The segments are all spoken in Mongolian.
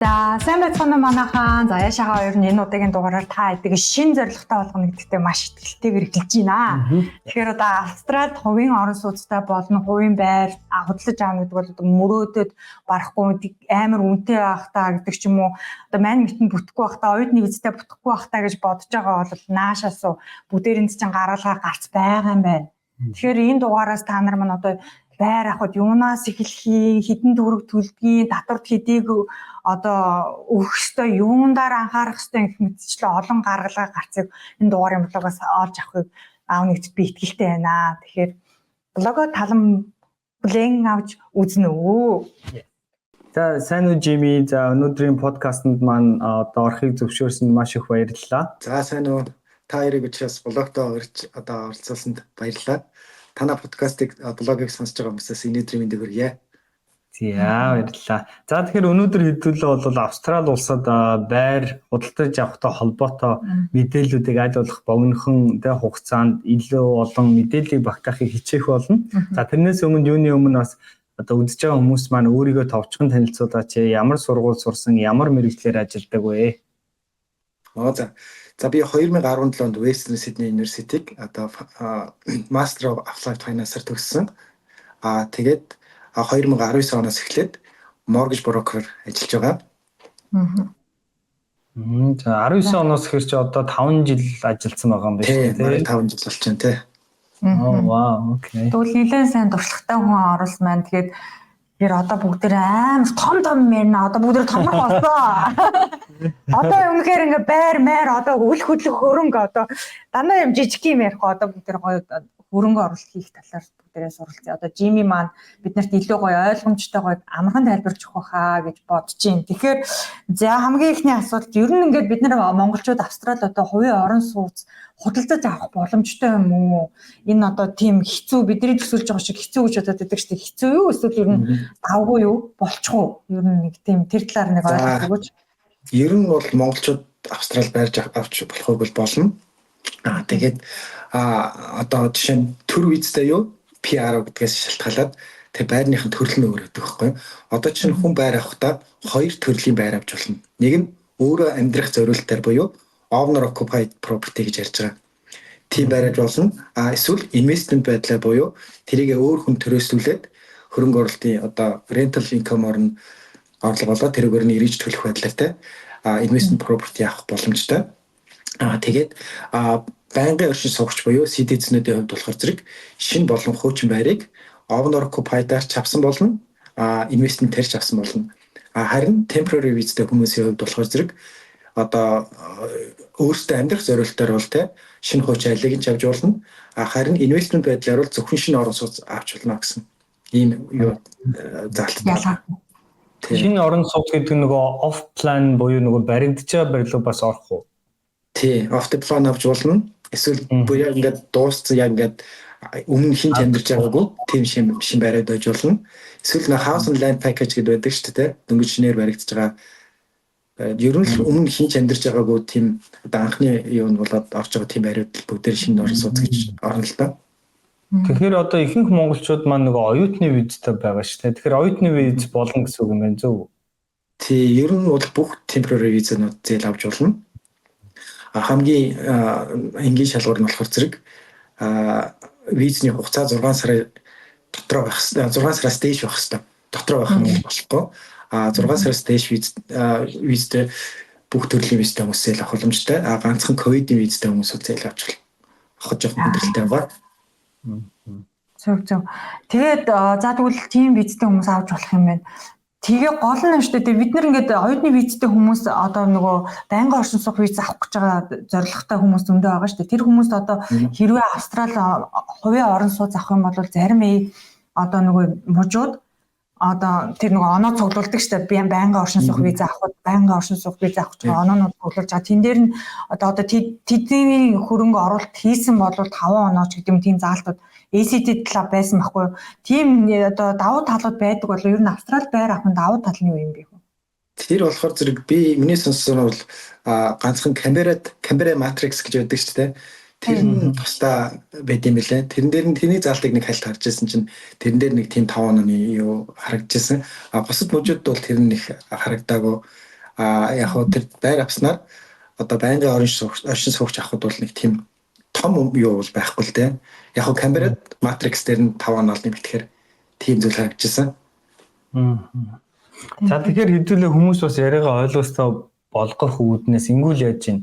За сайн байцгаана манайхаа. За яшаага ер нь энэ удаагийн дугаараар та эдгээр шин зорилготой болгоно гэдэгтээ маш итгэлтэйгээр эхэлж байна. Тэгэхээр одоо Австралид хувийн орон сууцтай болон хувийн байр худалдаж аавна гэдэг бол одоо мөрөөдөд барахгүй амар үнэтэй байх та гэдэг ч юм уу. Одоо мань митэн бүтэхгүй байх та оюутны визтэй бүтэхгүй байх та гэж бодож байгаа бол наашаас бүгдээрээ чинь гаргалгаа гарц байгаа юм байна. Тэгэхээр энэ дугаараас та нар маань одоо байр авахд юунаас эхлэхий, хэдэн төгрөг төлдгийг, татварт хэдийг одоо өгөх ёстой, юундаар анхаарах ёстой гэх мэтчлээ олон гаргалгаа гарцыг энэ дугаарын блогоос олж авахыг аав нэгт би итгэлтэй байна. Тэгэхээр блогоо талан бүлээн авч үзнэ үү. За сайн уу Жими. За өнөөдрийн подкастэнд маань одоо орохыг зөвшөөрсөнд маш их баярлалаа. За сайн уу. Та хоёрыг учраас блогтоо орж одоо оролцуулсанд баярлалаа. Танай подкастыг блогийг сонсож байгаа хүмүүсээс өнөөдрийн мэндийг хүргье. За баярлалаа. За тэгэхээр өнөөдөр хэдүүлээ бол Австрали улсад байр худалдаж авахтай холбоотой мэдээллүүдийг аль болох богинохон хугацаанд илүү олон мэдээллийг багтаахыг хичээх болно. За тэрнээс юуны өмнө бас одоо үзэж байгаа хүмүүс маань өөрийгөө товчхон танилцуулаач. Ямар сургууль сурсан, ямар мэргэжлэр ажилладаг вэ? За би 2017 онд Western Sydney University-г одоо Master of Applied Finance-аар төгссөн. Тэгээд 2019 оноос эхлээд mortgage broker ажиллаж байгаа. За 19 оноос эхэр чи одоо 5 жил ажилласан байгаа юм байна шүү дээ. 5 жил болж байна тий. Вау, окей. Тэгвэл нэлээд сайн туршлагатай хүн оруулсан маань. Тэгээд тэр одоо бүгдээр амар том мэрнэ. Одоо бүгдээр томрох болсон. Одоо үнэхээр ингээ байр одоо үл хөдлөх хөрөнгө одоо дандаа юм жижиг юм ярих одоо бүгдээр гоё хөрөнгө оруулалт хийх талаар бүгдээрээ суралцъя. Одоо Жими маань биднэрт илүү гоё ойлгомжтой гоё амархан тайлбарч өгөх хаа гэж бодож байна. Тэгэхээр за хамгийн ихний асуулт ер нь ингээд бид нар монголчууд Австрали одоо хувийн орон сууц худалдаж авах боломжтой юм уу? Энэ одоо тийм хэцүү бидний төсөлж байгаа шиг хэцүү гэж бодоод байдаг шүү дээ. Хэцүү юу? Эсвэл ер нь давгүй юу? Болчихоо. Ер нь нэг тийм тэр талаар нэг ойлгох өгөөч. Ер нь бол монголчууд Австрали байрж авч болохыг бол болно. Тэгээд одоо жишээ нь төр визтэй юу? PR гэдгээс шалтгаалаад тэр байрныхын төрөл нь өөр гэдэг байхгүй. Одоо чинь хүн байр авахдаа хоёр төрлийн байр авч болно. Нэг нь өөрөө амьдрах зорилтоор буюу owner occupied property гэж ярьж байгаа. Тийм байр авч болно. Эсвэл investment байдлаар буюу тэрийг өөр хүн төрөөслүүлээд хөрөнгө оруулалтын одоо rental income-оор нь орлого болоод тэрээр нь эргэж төлөх байдлаартай investment property авах боломжтой. Тэгээд байнгын оршин суугч буюу citizen-үүдийн хувьд болохоор зэрэг шинэ болон хуучин байрыг owner occupied-аар чавсан болно, investment-ээр чавсан болно. Харин temporary visa-тэй хүмүүсийн хувьд болохоор зэрэг одоо өөрсдөө амьдрах зорилтоор бол шинэ хуучин айлыг нь чавж болно. Харин investment байдлаар бол зөвхөн шинэ орон сууц авч болно гэсэн ийм юу заалттай. Шинэ орон сууц гэдэг нөгөө off plan буюу нөгөө баригдаж байгаа байрлал бас орох уу? Тий, off the plan авч болно. Эсвэл буяа ингээд дууссан яг ингээд өмнө хинж амьдарч байгаагүй тийм шин бариад байж болно. Эсвэл house and land package гэдэг байдаг шүү дээ. Дөнгөж шинээр баригдаж байгаа. Ер нь өмнө хинж амьдарч байгаагүй тийм одоо анхны юу нь болоод орж байгаа тийм бариуд бүгдээр шинэ орон сууц гэж орно л доо. Тэгэхээр одоо ихэнх монголчууд маань нөгөө оюутны визтэй байгаа шүү дээ. Тэгэхээр оюутны виз болно гэсэн үг юм байна зөв үү? Тий, ер нь бол бүх temporary визанууд зээл авч болно. Хамгийн энгийн шалгуур нь болохоор зэрэг визний хугацаа 6 сарын дотроо байх хэрэгтэй. 6 сараас дээш байх хэрэгтэй. Дотроо байх нь болохгүй. 6 сараас дээш визтэй бүх төрлийн визтэй хүмүүс зээл авах боломжтой. Ганцхан ковидын визтэй хүмүүс зээл авч авах жоохон хүндрэлтэй байгаа. Зөв. Тэгээд за тэгвэл тийм визтэй хүмүүс авч болох юм байна. Тэгээ гол нь шүү дээ. Бид нэр ингээд оюутны визтэй хүмүүс одоо нөгөө байнгын оршин суух виз авах гэж байгаа зорилготой хүмүүс зөндөө байгаа шүү дээ. Тэр хүмүүст одоо хэрвээ Австрали хувийн орон сууц авах юм бол зарим одоо нөгөө мужууд одоо тэр нөгөө оноо цуглуулдаг шүү дээ. Байнгын оршин суух виз авахд байнгын оршин суух виз авах гэж оноонууд цуглуулж байгаа. Тэн дээр нь одоо тэдний хөрөнгө оруулалт хийсэн бол 5 онооч гэдэг юм тийм заалтууд ACT талаа байсан байхгүй юу? Тийм одоо давуу талууд байдаг бол ер нь Австрали байр авахын давуу тал нь юу юм бэ хөө? Тэр болохоор зэрэг миний сонссон бол ганцхан Canberra Matrix гэж байдаг шүү дээ. Тэр нь тусдаа байд юм билээ. Тэрэн дээр нь тэрний заалтыг нэг хальт харж байсан чинь тэрэн дээр нэг тийм 5 онооны юу харагдажсэн. Бусад мужууд бол тэр нь их харагдаагүй. Яг хөө тэр байр авснаар одоо байнгын оршин суугч авахд бол нэг тийм том юу бол байхгүй л дээ. Яг хөө камерад Matrix дээр нь 5 онол нэмэгдэхээр тийм зүйл харагдчихсан. За тэгэхээр хэдүүлээ хүмүүс бас яриагаа ойлгостой болгох үүднээс ингүүл яаж чинь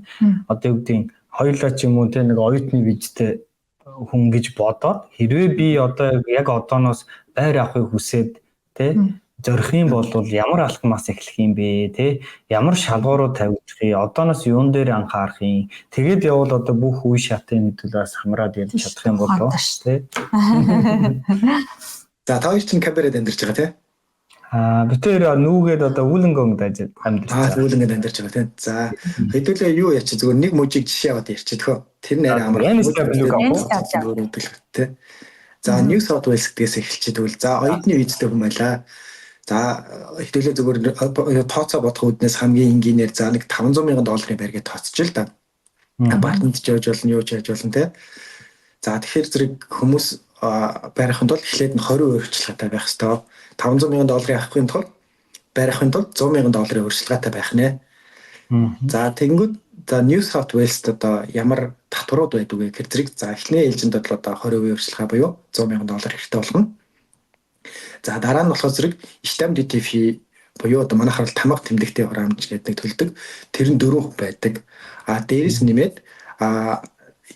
одоо юу гэдгийг хоёулаа ч юм уу те нэг оюутны вижтэй хүн гэж бодоод хэрвээ би одоо яг одооноос байр авахыг хүсээд те зорих юм бол ямар алхмаас эхлэх юм бэ те ямар шалгуурууд тавьчих юм одооноос юун дээр анхаарах юм тэгээд явбал одоо бүх үе шатын мэдүүлээс хамраад явж чадах юм болоо те. За та хоёр чинь камерад амьдарч байгаа те. Битээр нүүгээд одоо үүлэнгөнд амьдарч байгаа. Үүлэнгөнд амьдарч байгаа те. За хэдүүлээ юу яач зүгээр нэг мужийг жишээ аваад ярьчихдгөө. Тэр нэр амар. Те. За New South Wales гэдгээс эхэлчихээ тэгвэл за оюутны визтэй хүн байлаа. За хэдүүлээ зүгээр тооцоо бодох үүднээс хамгийн энгийнээр за нэг $500,000 байргээ тооцчих л да. Апартмент ч явж болно, юу ч яаж болно те. За тэгэхээр зэрэг хүмүүс байрахын тулд эхлээд нь 20% өрчлөгтэй байх ёстой. $500,000 авахын тулд байрахын тулд $100,000 өрчлөгтэй байх нэ. За тэгэнгүүт за New South Wales одоо ямар татварууд байдаг вэ гэхээр зэрэг за эхний ээлжинд бол одоо 20% өрчлөгтэй буюу $100,000 хэрэгтэй болно. За дараа нь болохоор зэрэг stamp duty fee буюу одоо манайхаар бол тамга тэмдэгтэй хураамж гэдэг нэг төлдөг. Тэр нь 4% байдаг. Дээрээс нэмээд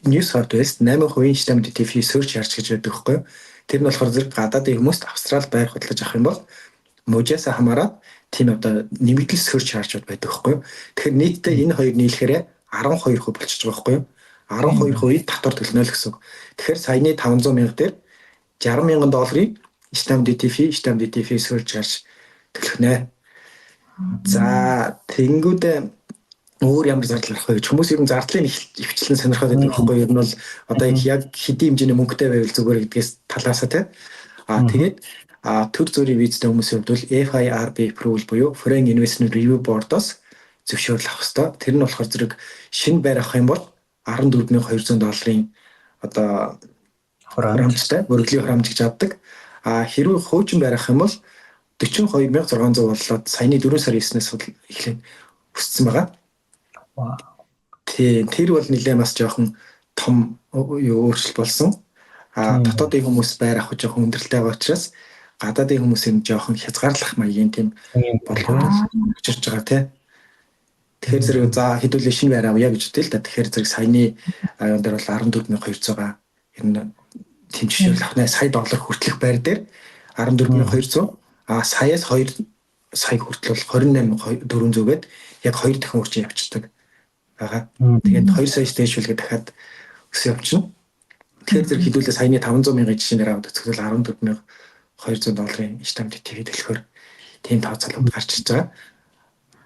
New South Wales 8% stamp duty fee surcharge гэж байдаг байхгүй юу? Тэр нь болохоор зэрэг гадаадын хүмүүст Австрал байр хөдлөж авах юм бол мужаас хамаарат тийм одоо нэмэгдэл surcharge байдаг байхгүй юу? Тэгэхээр нийтдээ энэ хоёр нийлэхээр 12% болчихж байгаа байхгүй юу? 12% татвар төлнө л гэсэн. Тэгэхээр саяны $500,000 дээр $60,000 stamp duty fee surcharge төлөх нэ. За тэгэнгүүт өөр ямар зардал гарах вэ гэж хүмүүс ер нь зардлын ихчлэн сонирхоод байдаг байхгүй юу? Ер нь бол одоо яг хэдийн хэмжээний мөнгөтэй байвал зүгээр гэдгээс талаасаа те. Тэгээд төр зүрийн визтэй хүмүүсийн хувьд бол FIRB approval буюу Foreign Investment Review Board-оос зөвшөөрөл авах хэрэгтэй. Тэр нь болохоор зэрэг шинэ байр авах юм бол $14,200 одоо хураамжтай, мөрөглийн хураамж гэж авдаг. Хэрвээ хуучин байр авах юм бол $42,600 болоод саяны 4 сарын 9-ээс эхлээд өссөн байгаа. Тийм тэр бол нэлээд бас жоохон том өөрчлөлт болсон. Дотоодын хүмүүс байр авах жоохон өндөрлөлтэй байгаа учраас гадаадын хүмүүсийн жоохон хязгаарлах маягийн тийм болгоомж учирч байгаа тийм. Тэгэхээр зэрэг за хэдүүлээ шинэ байр авъя гэж үтэл та. Тэгэхээр зэрэг саяны аюун дээр бол $14,200 ер нь тэмцэл авах нэ сая $1 хүртэлх байр дээр $14,200 саяас 2 сая хүртэл бол $28,400 гээд яг 2 дахин үржин явчихдаг. Тэгээд 2 саяас дээшүүлгээ дахиад өсөж явчихна. Тэгэхээр зэрэг хэдүүлээ саяны $500,000 жишээнээр аваад үзвэл $14,200 stamp duty төлөхөөр тийм тооцоололт гарч ирж байгаа.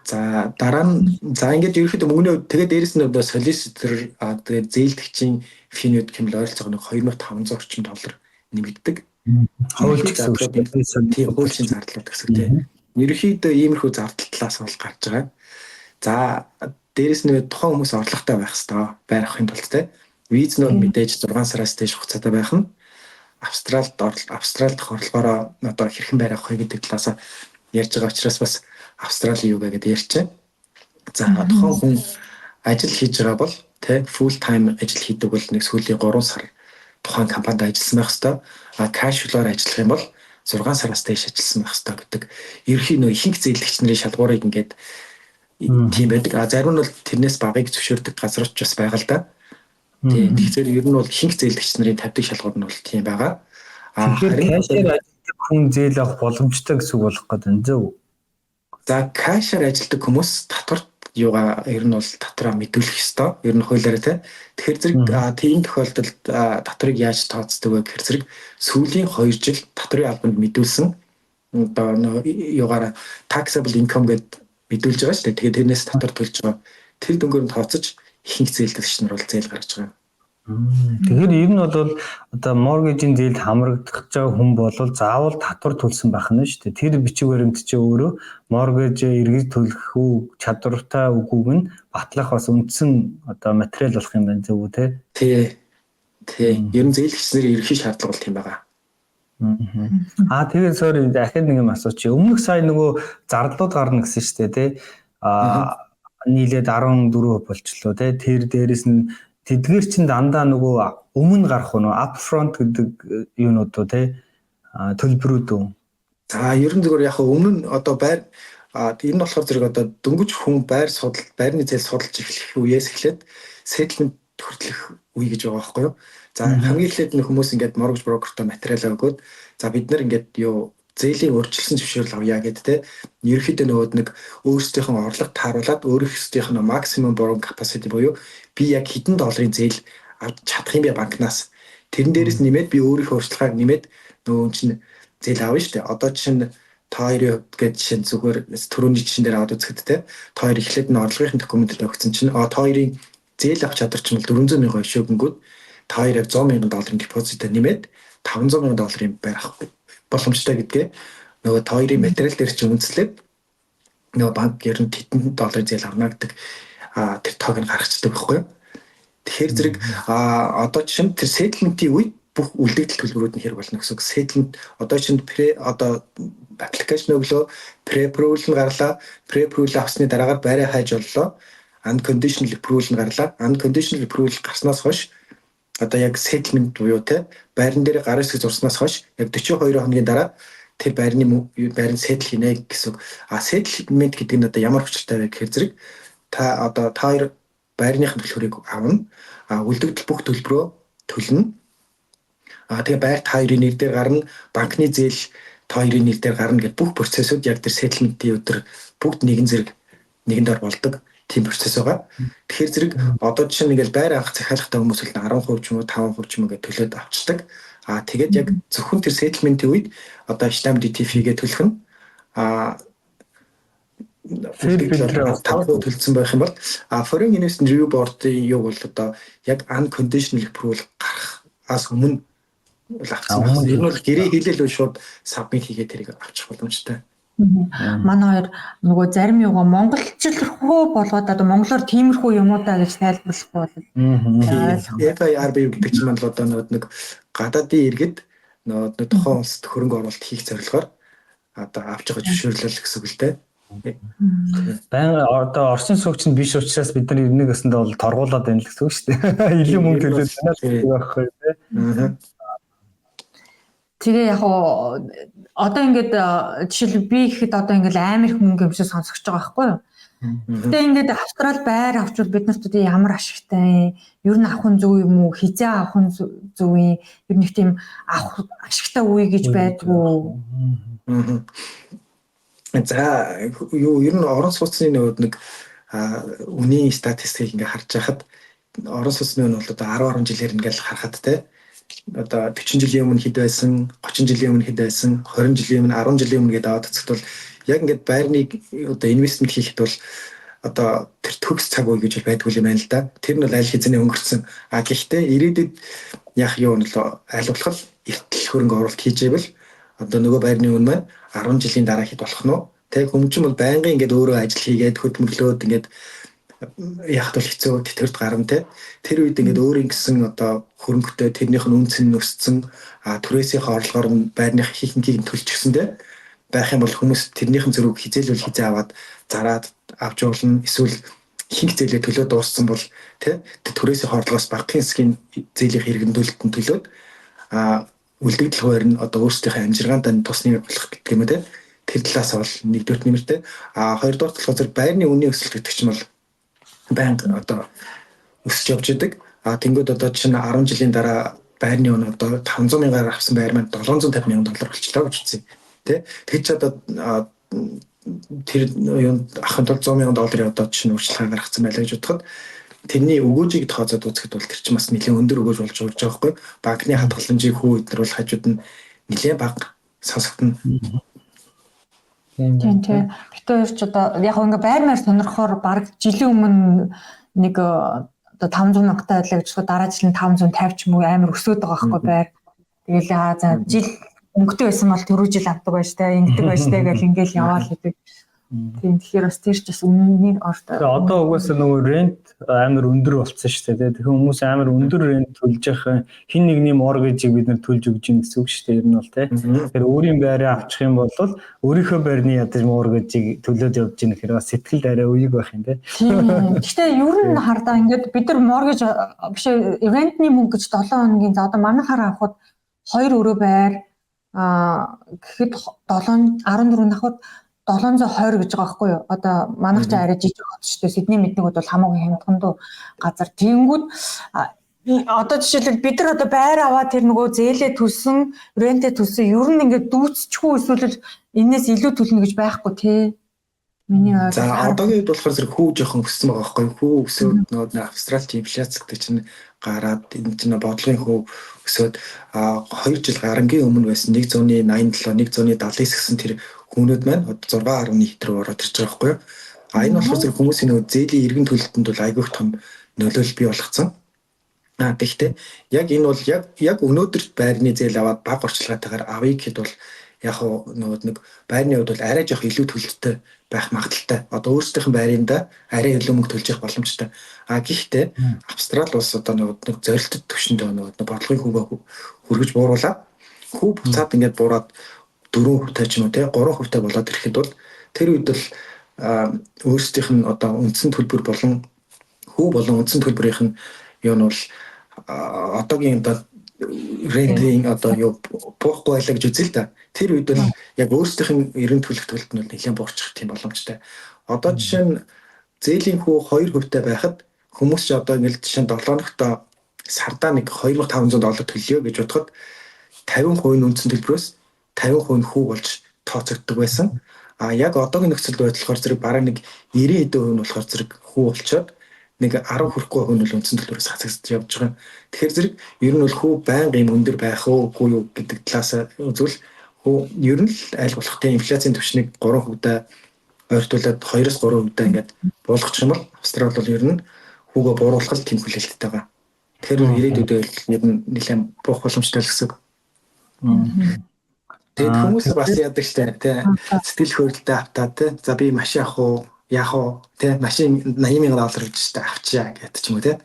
За дараа нь за ингээд ерөөхдөө мөнгөний тэгээд дээрэс нь одоо солиситор тэгээд зээлдэгчийн финүүд хэмээл ойролцоогоо $2,500 орчим нэмэгддэг. Хууль тийм хуулийн зардлууд гэсэн тийм. Ерөөхдөө иймэрхүү зардал талаас бол гарч байгаа. За дээрэс нь тухайн хүмүүс орлоготой байх хэрэгтэй байр авахын тулд тийм. Виз нь мэдээж 6 сараас дээш хугацаатай байх нь Австралид дах орлогоороо одоо хэрхэн байр авах вэ гэдэг талаас ярьж байгаа учраас бас Австралийн юу гэдэг ярьчээ. За тухайн хүн ажил хийж байгаа бол тэ full time ажил хийдэг бол нэг сүүлийн 3 сар тухайн компанид ажилласан байх хэвээр. Cash flow-оор ажиллах юм бол 6 сараас дээш ажилласан байх хэвээр гэдэг. Ерөнхийн нөө ихэнх зээлэгч нарын шалгуурыг ингээд тийм байдаг. Зарим нь бол тэрнээс багыг зөвшөөрдөг газрууд ч бас байгаа л да. Тийм. Тэгэхээр ер нь бол ихэнх зээлэгч нарын тавьдаг шалгуур нь бол тийм байгаа. Тэгэхээр кэшээр ажилладаг хүн зээл авах боломжтой гэсэн үг болох гэдэг нь зөв. За кэшээр ажилладаг хүмүүс татварт юугаа ер нь бол татраа мэдүүлэх ёстой. Ер нь хуулиараа тий. Тэгэхээр зэрэг тийм тохиолдолд татрыг яаж тооцдог вэ гэхээр зэрэг сүүлийн 2 жил татрын албанд мэдүүлсэн одоо юугаараа taxable income гэд мэдүүлж байгаа шүү дээ. Тэгээд тэрнээс татвар төлж байгаа. Тэр дөнгөөр нь тооцож ихэнх зээлдэгч нар бол зээл гаргаж байгаа. Тэгэхээр ер нь бол одоо моргежийн зээлд хамрагдах байгаа хүн бол заавал татвар төлсөн байх нь шүү дээ. Тэр бичиг баримт чинь өөрөө моргеж эргэж төлөх үү чадвартай үгүйг нь батлах бас үндсэн одоо материал болох юм байна зөв үү те? Тий. Ер нь зээлгч нарын ерхий шаардлага бол тийм байгаа. Тэгээд sorry дахиад нэг юм асуучих. Өмнөх сая нөгөө зардлууд гарна гэсэн шүү дээ те. нийлээд 14% болчлоо тий. Тэр дээрэс нь тэдгээр чинь дандаа нөгөө өмнө гарах уу upfront гэдэг юунууд уу тий төлбөрүүд үү. За ер нь зөвхөн яг өмнө нь одоо байр энэ нь болохоор зэрэг одоо дөнгөж хүн байрны зээл судалж эхлэх үеэс эхлээд settlement хүртэлх үе гэж байгаа байхгүй юу. За хамгийн эхлээд нь хүмүүс ингээд mortgage broker-той материалаа өгөөд за бид нар ингээд зээлийн өөрчилсөн зөвшөөрөл авъя гэдэг те. Ерөнхийдөө нөгөөд нэг өөрсдийнхөө орлого тааруулаад өөрсдийнх нь maximum borrowing capacity буюу би яг хэдэн долларын зээл авч чадах юм бэ банкнаас. Тэрэн дээрээс нэмээд би өөрийнхөө өөрчлөгөө нэмээд нөгөө чинь зээл авна шүү дээ. Одоо чинь та хоёрын хувьд гэж жишээ нь зүгээр түрүүний жишээн дээр аваад үзэхэд те. Та хоёр эхлээд нь орлогын документэд өгсөн чинь та хоёрын зээл авах чадвар чинь 400 сая өшөөгөнгүүд та хоёр яг 100 сая долларын депозитээр нэмээд 500 сая долларын байр авах боломжтой гэдгээ нөгөө та хоёрын материал дээр чинь үндэслээд нөгөө банк ер нь хэдэн долларын зээл авна гэдэг тэр тоог нь гаргацдаг байхгүй юу. Тэгэхээр зэрэг одоо жишээ нь тэр settlement-ийн үед бүх үлдэгдэл төлбөрүүд нь хэрэг болно гэсэн үг. Settlement одоо чинь application өглөө pre-approval нь гарлаа. Pre-approval авсны дараагаар байраа хайж боллоо. Unconditional approval нь гарлаа. Unconditional approval гарснаас хойш одоо яг settlement буюу те байран дээр гар хэсэг зурснаас хойш яг 42 хоногийн дараа тэр байрны settle хийнэ гэсэн. Settlement гэдэг нь одоо ямар хүчтэй вэ гэхээр зэрэг та хоёр байрныхын төлбөрийг авна. Үлдэгдэл бүх төлбөрөө төлнө. Тэгээ байр та хоёрын нэр дээр гарна, банкны зээл та хоёрын нэр дээр гарна гэдэг бүх процессыг яг тэр settlement-ийн өдөр бүгд нэгэн зэрэг нэгэнд ор болдог. Тийм процесс байгаа. Тэгэхээр зэрэг одоо жишээ нь ингээл байр анх захиалгатай хүмүүс л 10% ч юм уу 5% ч юм уу гэж төлөөд авчдаг. Тэгээд яг зөвхөн тэр settlement-ийн үед одоо stamp duty fee-гээ төлөх нь 5% төлсөн байх юм бол foreign investment review board-ийн юу бол одоо яг unconditional approval гарахаас өмнө авсан. Энэ бол гэрээ хийлэл шууд submit хийгээд тэрийг авчих боломжтой. Манай хоёр нөгөө зарим юугаа монголчлрхүү болгоод одоо монголоор тиймэрхүү юмудаа гэж тайлбарлахгүй бол FIRB гэдэг чинь маань одоо нэг гадаадын иргэд нөгөө тухайн улсад хөрөнгө оруулалт хийх зорилгоор одоо авч байгаа зөвшөөрлөл гэсэн үг л дээ. Баян одоо Орсын суугч нь биш учраас бид нар ирнэ гэсэндээ бол торгуулаад байна л гэсэн үг шүү дээ. Илүү мөнгө төлөөд байна байхгүй тий. Тэгээ яг одоо ингээд жишээл би ихэд одоо ингээд амар их мөнгө юм шиг сонсогч байгаа байхгүй юу. Гэтэ ингээд Австрал байр авчвал бид нарт одоо ямар ашигтай ер нь авах нь зөв юм уу, хизээ авах нь зөв юм, ер нь их тийм авах ашигтай үе гэж байдгүй. За ер нь орон сууцны нэг үнийн статистикийг ингээд харж байхад орон сууцны нь бол одоо 10 жилээр ингээд харахад те одоо 40 жилийн өмнө хэд байсан, 30 жилийн өмнө хэд байсан, 20 жилийн өмнө, 10 жилийн өмнө гэдэг аваад үзэхэд бол яг ингээд байрныг одоо инвестмент хийхэд бол одоо тэр төгс цаг үе гэж байдгүй юм байна л да. Тэр нь бол аль хэзээ өнгөрцөн. Гэхдээ ирээдүйд яг юу нь л аль болох эртэл хөрөнгө оруулалт хийж ивэл одоо нөгөө байрны үн маань 10 жилийн дараа хэд болох нь вэ? Тэг хүмжин бол байнгын ингээд өөрөө ажил хийгээд хөдөлмөрлөөд ингээд яхад бол хэцүү тэтгэврт гарна те. Тэр үед ингээд өөрийн гэсэн одоо хөрөнгөтэй тэрнийх нь үнц нь өссөн түрээсийн орлогоор нь байрных хийхнийг төлчихсөн те. Байх юм бол хүмүүс тэрнийхэн зөрүүг хизээлүүл хизээ аваад зараад авч явуулна. Эсвэл ихэнх зээлээ төлөө дууссан бол те түрээсийн орлогоос багахан хэсгийн зээлийн хэрэгэн төлөөд үлдэгдэл хуваар нь одоо өөрсдийнхөө амжиргаанд тусны болох гэдэг юм те. Тэр талаас бол нэгдүгээр нэмэртэй. Хоёрдугаар болохоор зэрэг байрны үнийн өсөлт гэдэг чинь бол банк одоо өсөж явж идэг. Тэнгүүд одоо чинь 10 жилийн дараа байрны үн одоо 500 мянгаар авсан байр маань 750 мянган доллар болчихлоо гэж үзье. Тэг чи одоо тэр юунд ахын тул 100 мянган долларын одоо чинь өөрчлөлт гаргацсан байлаа гэж бодоход тэрний өгөөжийг тооцоод үзэхэд бол тэр чинь бас нэлээд өндөр өгөөж болж байгаа байхгүй. Банкны хадгаламжийг хүү эднэр бол хажууд нь нэлээд бага сонсогдно. Тийм. Бид хоёр ч одоо яг ингээ байрмаар сонирхоор баг жилийн өмнө нэг одоо 500 мянгатай байлаа гэж дараа жил нь 550 ч юм уу амар өсөд байгаа байхгүй байр. Тэгэл за жил өнгөтэй байсан бол түрүү жил авдаг байж таа, ингэдэг байж таа гэл ингээл яваал гэдэг. Тийм тэгэхээр бас тэр ч бас үнэний ортой. Тэгээ одоо угаасаа нөгөө рент амар өндөр болсон шүү дээ. Тэгэхээр хүмүүс амар өндөр рент төлж явах хин нэгний моргежийг бид нар төлж өгж гин гэсэн үг шүү дээ. Ер нь бол тий. Тэгэхээр өөрийн байраа авчих юм бол өөрийнхөө байрны ядаж моргежийг төлөөд явж гин гэхээр бас сэтгэл арай үеиг байх юм тий. Тийм. Гэхдээ ер нь хардаа ингээд бид нар моргеж биш рентний мөнгө гэж 7 хоногийн за одоо манайхаар авахд 2 өрөө байр гэхэд 14 авахд 720 гэж байгаа байхгүй юу? Одоо манайх ч арай жижиг хот шүү дээ. Сидней мэднэгүүд бол хамаагүй хямдхан дуу газар. Тэнгүүд одоо жишээлбэл бид нар одоо байр аваад тэр нөгөө зээлээ төлсөн, рентээ төлсөн ер нь ингээд дүүцчихгүй эсвэл энээс илүү төлнө гэж байхгүй тий. Миний ойлголт. За одоогийн үед болохоор зэрэг хүү жоохон өссөн байгаа байхгүй юу? Хүү өсөөд нөгөө Австралид инфляц гэдэг чинь гараад энэ чинь бодлогын хүү өсөөд 2 жил гарангийн өмнө байсан 187, 179 гэсэн тэр хүнүүд маань 6.1 рүү ороод ирж байгаа байхгүй юу? Энэ болохоор зэрэг хүмүүсийн нөгөө зээлийн иргэн төлөлтөнд бол айгүйх том нөлөөлөл бий болгоцсон. Тэгэхдээ яг энэ бол яг өнөөдөр байрны зээл аваад бага орчилгаатайгаар авъя гэхэд бол яг нөгөө нэг байрны хувьд бол арай жоох илүү төлөлттэй байх магадaltaй. Одоо өөрсдийнх нь байрында арай илүү мөнгө төлж явах боломжтой. Гэхдээ Австрали улс одоо нэг зорилттой түвшинд нөгөө бодлогын хүүгээ хүргэж бууруулаад хүү буцаад ингээд буураад 4% ч юм уу те 3% болоод ирэхэд бол тэр үед бол өөрсдийнх нь одоо үндсэн төлбөр болон хүү болон үндсэн төлбөрийнх нь юу нь бол одоогийн одоо рентийн одоо юу буухгүй байлаа гэж үзэл та. Тэр үед бол яг өөрсдийнх нь эрен төлөх төлөлт нь нэлээд буурчих тийм боломжтой. Одоо жишээ нь зээлийн хүү 2% байхад хүмүүс ч одоо ингээл жишээ нь 7 өнөخت сардаа нэг $2,500 төлөё гэж бодоход 50% нь үндсэн төлбөрөөс 50% нь хүү болж тооцогддог байсан. Яг одоогийн нөхцөл байдлаар зэрэг бараг нэг 90% нь болохоор зэрэг хүү болчоод нэг 10 хүрэхгүй хүн бол үндсэн төлбөрөөс хасагдж явж байгаа. Тэгэхээр зэрэг ер нь бол хүү байнга юм өндөр байх уугүй юу гэдэг талаас үзвэл хүү ер нь л аль болох тийм инфляцийн түвшнийг 3% ойртуулад 2-3% ингээд буулгачих юм бол Австрали бол ер нь хүүгээ бууруулах тийм хүлээлттэй байгаа. Тэгэхээр ирээдүйд ер нь нэлээд буух боломжтой л гэсэн. Тэгээд хүмүүс бас яадаг штэ тий сэтгэл хөдлөлтөд автаа тий за би машин авах уу яах вэ тий машин $80,000 гэж штэ авчиа гэдэг ч юм уу тий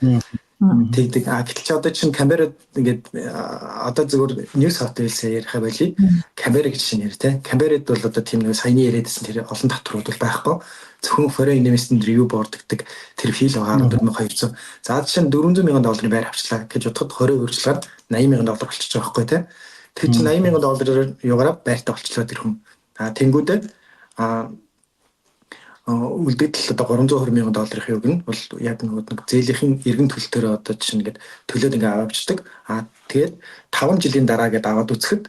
тэгдэг гэтэл ч одоо чинь камерад ингээд одоо зөвхөн New South Wales-ээр ярих байли камера гэж чинь яар тий камерад бол одоо тийм нэг саяны яриадсэн тэр олон татварууд бол байхгүй зөвхөн foreign investment review board гэдэг тэр фил байгаа 4200 за жишээ нь $400,000 байр авчлаа гэж бодоход 20 үржлээд $80,000 болчихж байгаа байхгүй тий тэр чинь $80,000 юугаараа байртаа болчихлоо тэр хүн тэнгүүдээ үлдээтэл одоо $320,000 юг нь бол яг нэг зээлийн эргэн төлөлтөөр одоо жишээ нэгэд төлөөд ингээ аваачдаг. Тэгээд 5 жилийн дараа гээд аваад үзэхэд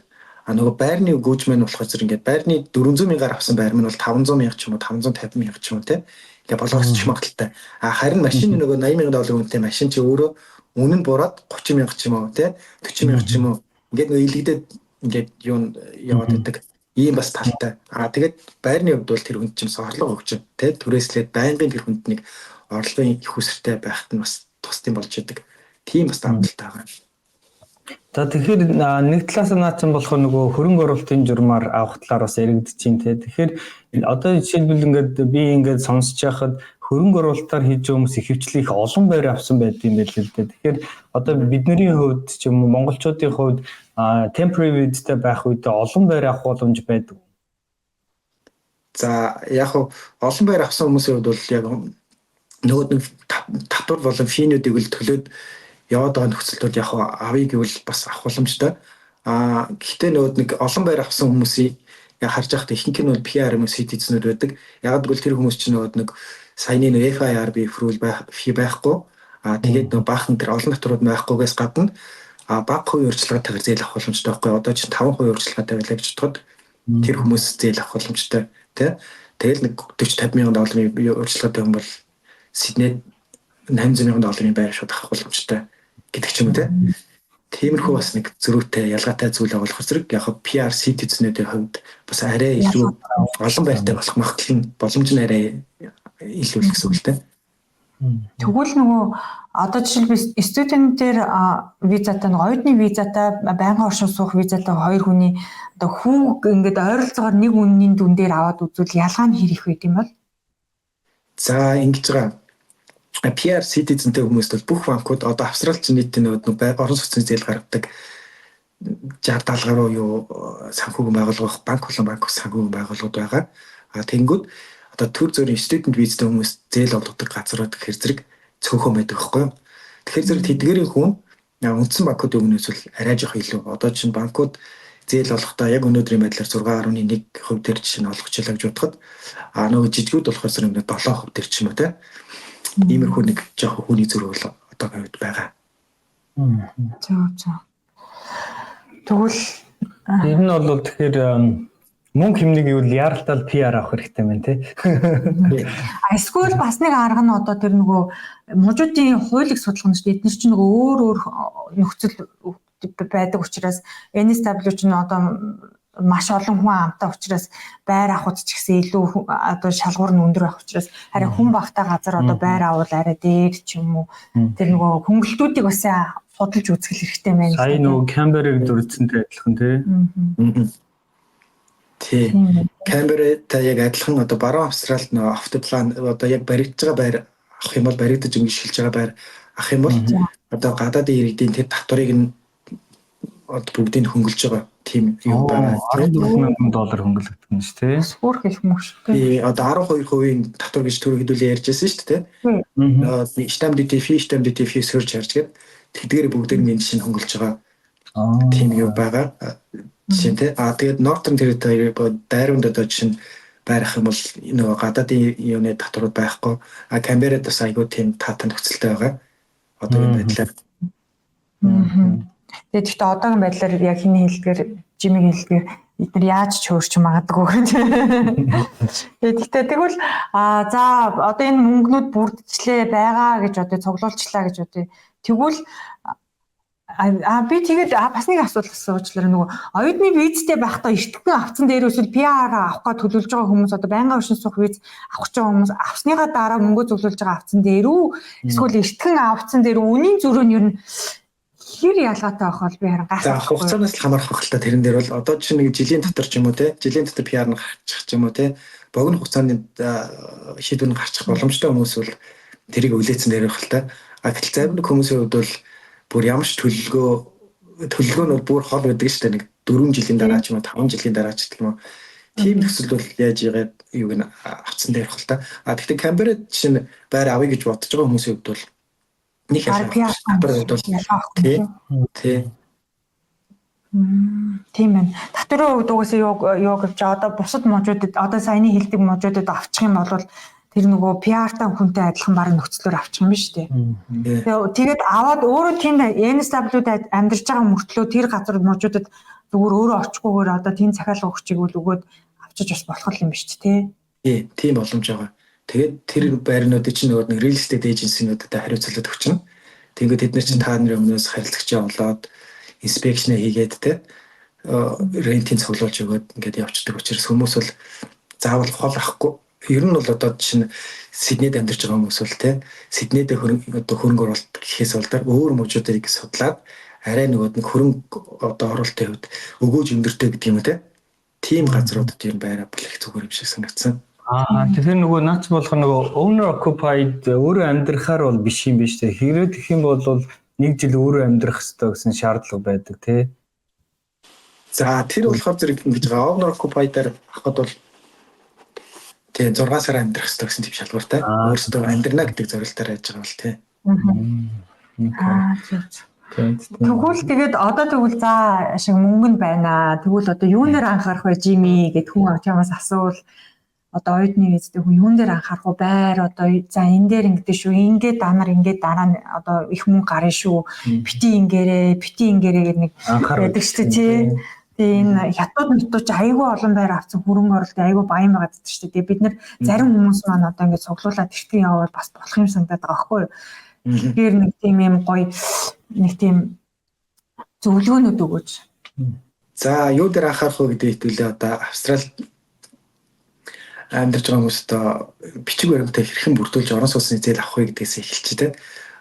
нөгөө байрны гүйж маань болохоор зэрэг ингээ байрны $400,000-аар авсан байр маань бол $500,000 ч юм уу $550,000 ч юм уу те ингээ болгоосч магадaltaй. Харин машины нөгөө $80,000 үнэтэй машин чи өөрөө үнэ нь бураад $30,000 ч юм уу те $40,000 ч юм уу ингээд нөгөө илэгдээд ингээд юу яваад байдаг. Ийм бас талтай. Тэгээд байрны хувьд бол тэр хүнд чинь сорлого өгч тэ түрээслээд байнгын тэр хүнд нэг орлогын их үсэртэй байхад нь бас тусдим болж идэг. Тийм бас давталтай байгаа. За тэгэхээр нэг талаас нь наацсан болохоор нөгөө хөрөнгө оруулалтын журмаар авах талаар бас яригдчих чинь тэ. Тэгэхээр одоо жишээлбэл ингээд би ингээд сонсож байхад хөрөнгө оруулалтаар хийж байгаа хүмүүс ихэвчлэн их олон байр авсан байдаг юм байл л дээ. Тэгэхээр одоо бидний хувьд ч юм уу монголчуудын хувьд temporary visit-тэй байх үед олон байр авах боломж байдаг. За яг олон байр авсан хүмүүсийн хувьд бол яг нөгөө нэг татвар болон финүүдийг л төлөөд яваад байгаа нөхцөлд яг авъя гэвэл бас авах боломжтой. Гэхдээ нөгөө нэг олон байр авсан хүмүүсийг яг харж байхад ихэнх нь бол PRM citizen-ууд байдаг. Яг гэвэл тэр хүмүүс чинь нөгөө нэг саяны нэг FIRB approval байхгүй. Тэгээд нөгөө баахан тэр олон татварууд байхгүйгээс гадна бага хувийн урьдчилгаатайгаар зээл авах боломжтой байхгүй. Одоо чинь 5% урьдчилгаатай байлаа гэж бодоход тэр хүмүүс зээл авах боломжтой тий. Тэгэл нэг $40,000-50,000 урьдчилгаатай хүн бол Сиднейд $800,000 байр шууд авах боломжтой гэдэг ч юм уу тий. Тиймэрхүү бас нэг зөрүүтэй ялгаатай зүйл байгаа болохоор зэрэг яг PR citizen-уудын хувьд бас арай илүү олон байртай болох магадлал нь боломж нь арай илүү л гэсэн үг л тий. Тэгвэл нөгөө одоо жишээлбэл студент дээр визатай нэг оюутны визатай байнгын оршин суух визатай хоёр хүний одоо хүүг ингээд ойролцоогоор нэг үнийн дүн дээр аваад үзвэл ялгаа нь хэр их байд юм бол? За ингэж байгаа. PR citizenтэй хүмүүст бол бүх банкуд одоо Австралич нийтийн нэг орон сууцны зээл гаргадаг 60-70 гаруй юу санхүүгийн байгууллага банк болон банк санхүүгийн байгууллагууд байгаа. Тэнгүүд одоо төр зөрийн студент визтэй хүмүүс зээл олгодог газрууд гэхэр зэрэг цөөхөн байдаг байхгүй юу. Тэгэхээр зэрэг тэдгэрийн хүн үндсэн банкуудын өмнөөс бол арай жоох илүү. Одоо чинь банкуд зээл олгохдоо яг өнөөдрийн байдлаар 6.1% дээр жишээ нь олгочлаа гэж бодоход нөгөө жижигүүд болохоор зэрэг 7% дээр ч юм уу те. Иймэрхүү нэг жоох хүний зөрүү бол одоогийн үед байгаа. За. Тэгвэл ер нь бол тэгэхээр мөнгө хэмнэг юу яаралтай PR авах хэрэгтэй байна тий. Эсвэл бас нэг арга нь одоо тэр нөгөө мужуудын хуулийг судлах нь шүү дээ. Эдгээр чинь нөгөө өөр нөхцөл байдаг учраас NSW ч нь одоо маш олон хүн амтай учраас байр авахд ч гэсэн илүү одоо шалгуур нь өндөр байх учраас харин хүн багтаа газар одоо байр авал арай дээр ч юм уу тэр нөгөө хөнгөлтүүдийг бас судалж үзэх хэрэгтэй байна. Сая нөгөө Canberra-г дурдсантай адилхан тий. Canberra-тай яг адилхан одоо баруун Австралид нөгөө автоплан одоо яг баригдаж байгаа байр авах юм бол баригдаж өнгөшилж байгаа байр авах юм бол одоо гадаадын иргэдийн тэр татварыг нь бүгдийг хөнгөлж байгаа тийм юм байна. $14,000 хөнгөлөгдөх нь шүү дээ. Сүрх их мөш тий. Тий одоо 12% татвар гэж түрүү хэдүүлээ ярьжсэн шүү дээ. Stamp duty, surcharge гэдэг тэдгээр бүгдийг нь шинэ хөнгөлж байгаа тийм юм байгаа. Жишээ нь тэгээд Northern Territory дайруунд одоо жишээ нь байрах юм бол нөгөө гадаадын юуны татварууд байхгүй. Canberra-д бас айгүй тийм таатай нөхцөлтэй байгаа. Одоогийн байдлаар. Тэгээд гэхдээ одоогийн байдлаар яг хиний хэлдгээр жимийн хэлдгээр эдгээр яаж ч хөөрч магадгүй. Тэгээд тэгвэл за одоо энэ мөнгнүүд бүрдчлээ байгаа гэж одоо цуглуулчлаа гэж одоо тэгвэл би тэгээд бас нэг асуулт асуучлаа нөгөө оюутны визтэй байхдаа эртхэн авцсан дээр эсвэл PR авах гэж төлөвлөж байгаа хүмүүс одоо байнгын оршин суух виз авах гэж байгаа хүмүүс авсныхаа дараа мөнгө зөвлөж байгаа авцсан дээр үү эсвэл эртхэн авцсан дээр үнийн зөрөө нь ер нь хэр ялгаатай байх бол би харин гайхах. За хугацаанаас л хамаарах байх л та тэрэн дээр бол одоо жишээ нэг жилийн дотор ч юм уу те жилийн дотор PR нь гарчих ч юм уу те богино хугацааны шийдвэр нь гарчих боломжтой хүмүүс бол тэрийг үлээсэн дээр байх л та. Гэтэл зарим нэг хүмүүсийн хувьд бол бүр ямар ч төлөвлөгөө нь бүр хол байдаг шүү дээ. Нэг 4 жилийн дараа ч юм уу 5 жилийн дараа ч гэх юм уу. Тийм нөхцөл бол яаж яагаад юуг нь авцсан дээр байх л та. Гэхдээ Canberra жишээ нь байр авъя гэж бодож байгаа хүмүүсийн хувьд бол нэг тийм байна. Татварын хувьд угаасаа юу гэж одоо бусад мужуудад одоо саяны хэлдэг мужуудад авчих юм бол тэр нөгөө PR-тай хүнтэй адилхан бараг нөхцлөөр авчих юм биш үү? Тэгээд аваад өөрөө тийм NSW-д амьдарч байгаа мөртлөө тэр газар мужуудад зүгээр өөрөө очихгүйгээр одоо тийм захиалга өгчийг үл өгөөд авчиж бас болох юм биш үү? Тийм боломж байгаа. Тэгээд тэр байрнуудыг чинь нөгөө real estate agency-нуудад хариуцлаад өгчнө. Тэгээд тэд нар чинь та нарын өмнөөс харилцагчаа болоод inspection хийгээд те рентийн цуглуулж өгөөд ингээд явчихдаг учраас хүмүүс бол заавал хол авахгүй. Ер нь бол одоо жишээ нь Сиднейд амьдарч байгаа хүмүүс бол те Сиднейд одоо хөрөнгө оруулалт гэхээс болдоор өөр мужуудыг судлаад арай нэг хөрөнгө одоо оруулалтын хувьд өгөөж өндөртэй гэдэг юм те. Тийм газруудад ер нь байраа бүлэх зүгээр юм шиг санагдсан. Тэгэхээр нөгөө наач болох нөгөө owner occupied өөрөө амьдрахаар бол биш юм биш үү? Хэрэг гэх юм бол 1 жил өөрөө амьдрах хэрэгтэй гэсэн шаардлага байдаг тий. За тэр болохоор зэрэг ингэж байгаа owner occupied-аар хахад бол тий 6 сар амьдрах хэрэгтэй гэсэн тийм шалгууртай. Өөрөөсөө амьдрна гэдэг зорилтоор яаж байгаа бол тий. Тэгвэл тэгээд одоо тэгвэл за шиг мөнгө нь байна. Тэгвэл одоо юунээр анхаарах вэ Жими гэд хүн чамаас асуул. Одоо оюутны визтэй хүн юун дээр анхаарах вэ? Байр одоо за энэ дээр ингэдэж шүү. Ингээд данаар ингээд дараа нь одоо их мөнгө гарна шүү. Бити ингээрээ гэдэг нэг байдаг шүү дээ. Тэгээ энэ хятад нутууч айгүй олон байр авсан хөрөнгө оруулалт айгүй баян байгаа гэдэг шүү дээ. Бид нэр зарим хүмүүс маань одоо ингээд цуглуулад тэртээ явбал бас болох юм санагдаад байгаа байхгүй юу? Тэгэхээр нэг тийм юм гоё нэг тийм зөвлөгөөнүүд өгөөч. За юу дээр анхаарах вэ гэдэг хэвлээ одоо Австрал амьдарч байгаа хүмүүст бичиг баримтаа хэрхэн бүрдүүлж орон сууцны зээл авах вэ гэдгээс эхэлчих те.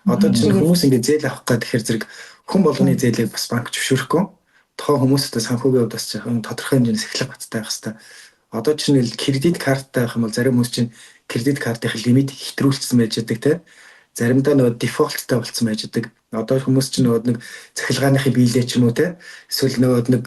Одоо чинь хүмүүс ингээд зээл авах гэх тэгэхээр зэрэг хүн болгоны зээлийг бас банк зөвшөөрөхгүй. Тухайн хүмүүстээ санхүүгийн хувьд бас жоохон тодорхой хэмжээс эхлэх баттай байх хэрэгтэй. Одоо чинь л кредит карттай байх юм бол зарим хүмүүс чинь кредит картын лимит хэтрүүлсэн байж байгаа те. Заримдаа нөгөө дефолттай болцсон байж байгаа. Одоо хүмүүс чинь нөгөө нэг цахилгааныхын биелээ ч юм уу те. Эсвэл нөгөө нэг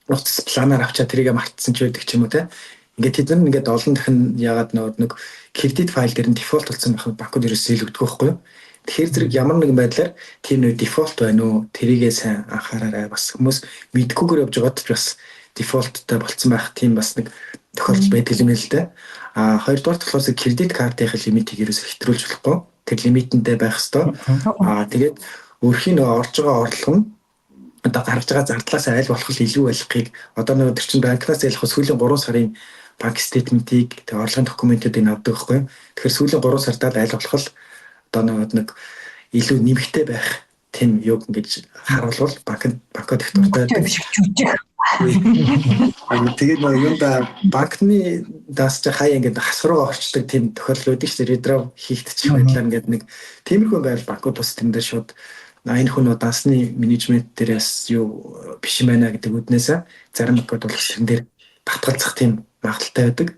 утас планаар авчаа тэрийгэ мартсан ч байдаг ч юм уу те. Ингээд тэд нар ингээд олон дахин яагаад нэг кредит файл дээр нь дефолт болсон байхад банкуд ерөөсөө илүүдэг байхгүй юу? Тэгэхээр зэрэг ямар нэгэн байдлаар тийм нэг дефолт байна уу? Тэрийгээ сайн анхаараарай. Бас хүмүүс мэдгүйгээр явж байгаад ч бас дефолттай болцсон байх тийм бас нэг тохиолдол байдаг юм л дээ. Хоёрдугаар талаас кредит картын лимитийг ерөөсөө хэтрүүлж болохгүй. Тэр лимитэндээ байх ёстой. Тэгээд өөрхийн нөгөө орж байгаа орлого нь одоо гарч байгаа зардлаас айл болох илүү болохыг одоо нөгөө тэр чинь банкнаас ялах сүүлийн 3 сарын банк стейтментийг тэг орлогын документуудыг авдаг байхгүй. Тэгэхээр сүүлийн 3 сартаад айл болох одоо нэг илүү нэмэгтэй байх тийм юг ингэж харуулвал банкад их дуртай. Тэгээд юунда банкны даас чи хаяа ингээд хасруу орчдөг тийм тохиолдол үүдэж шүү дээ. Редрав хийгдчих байдлаар ингээд нэг тиймэрхүү байвал банкуд бас тэндээ шууд энэ хүн дансны менежмент дээрээс юу биш юм байна гэдэг үднээс зарим банкуд бол тэрэн дээр батгалзах тийм магадaltaй байдаг.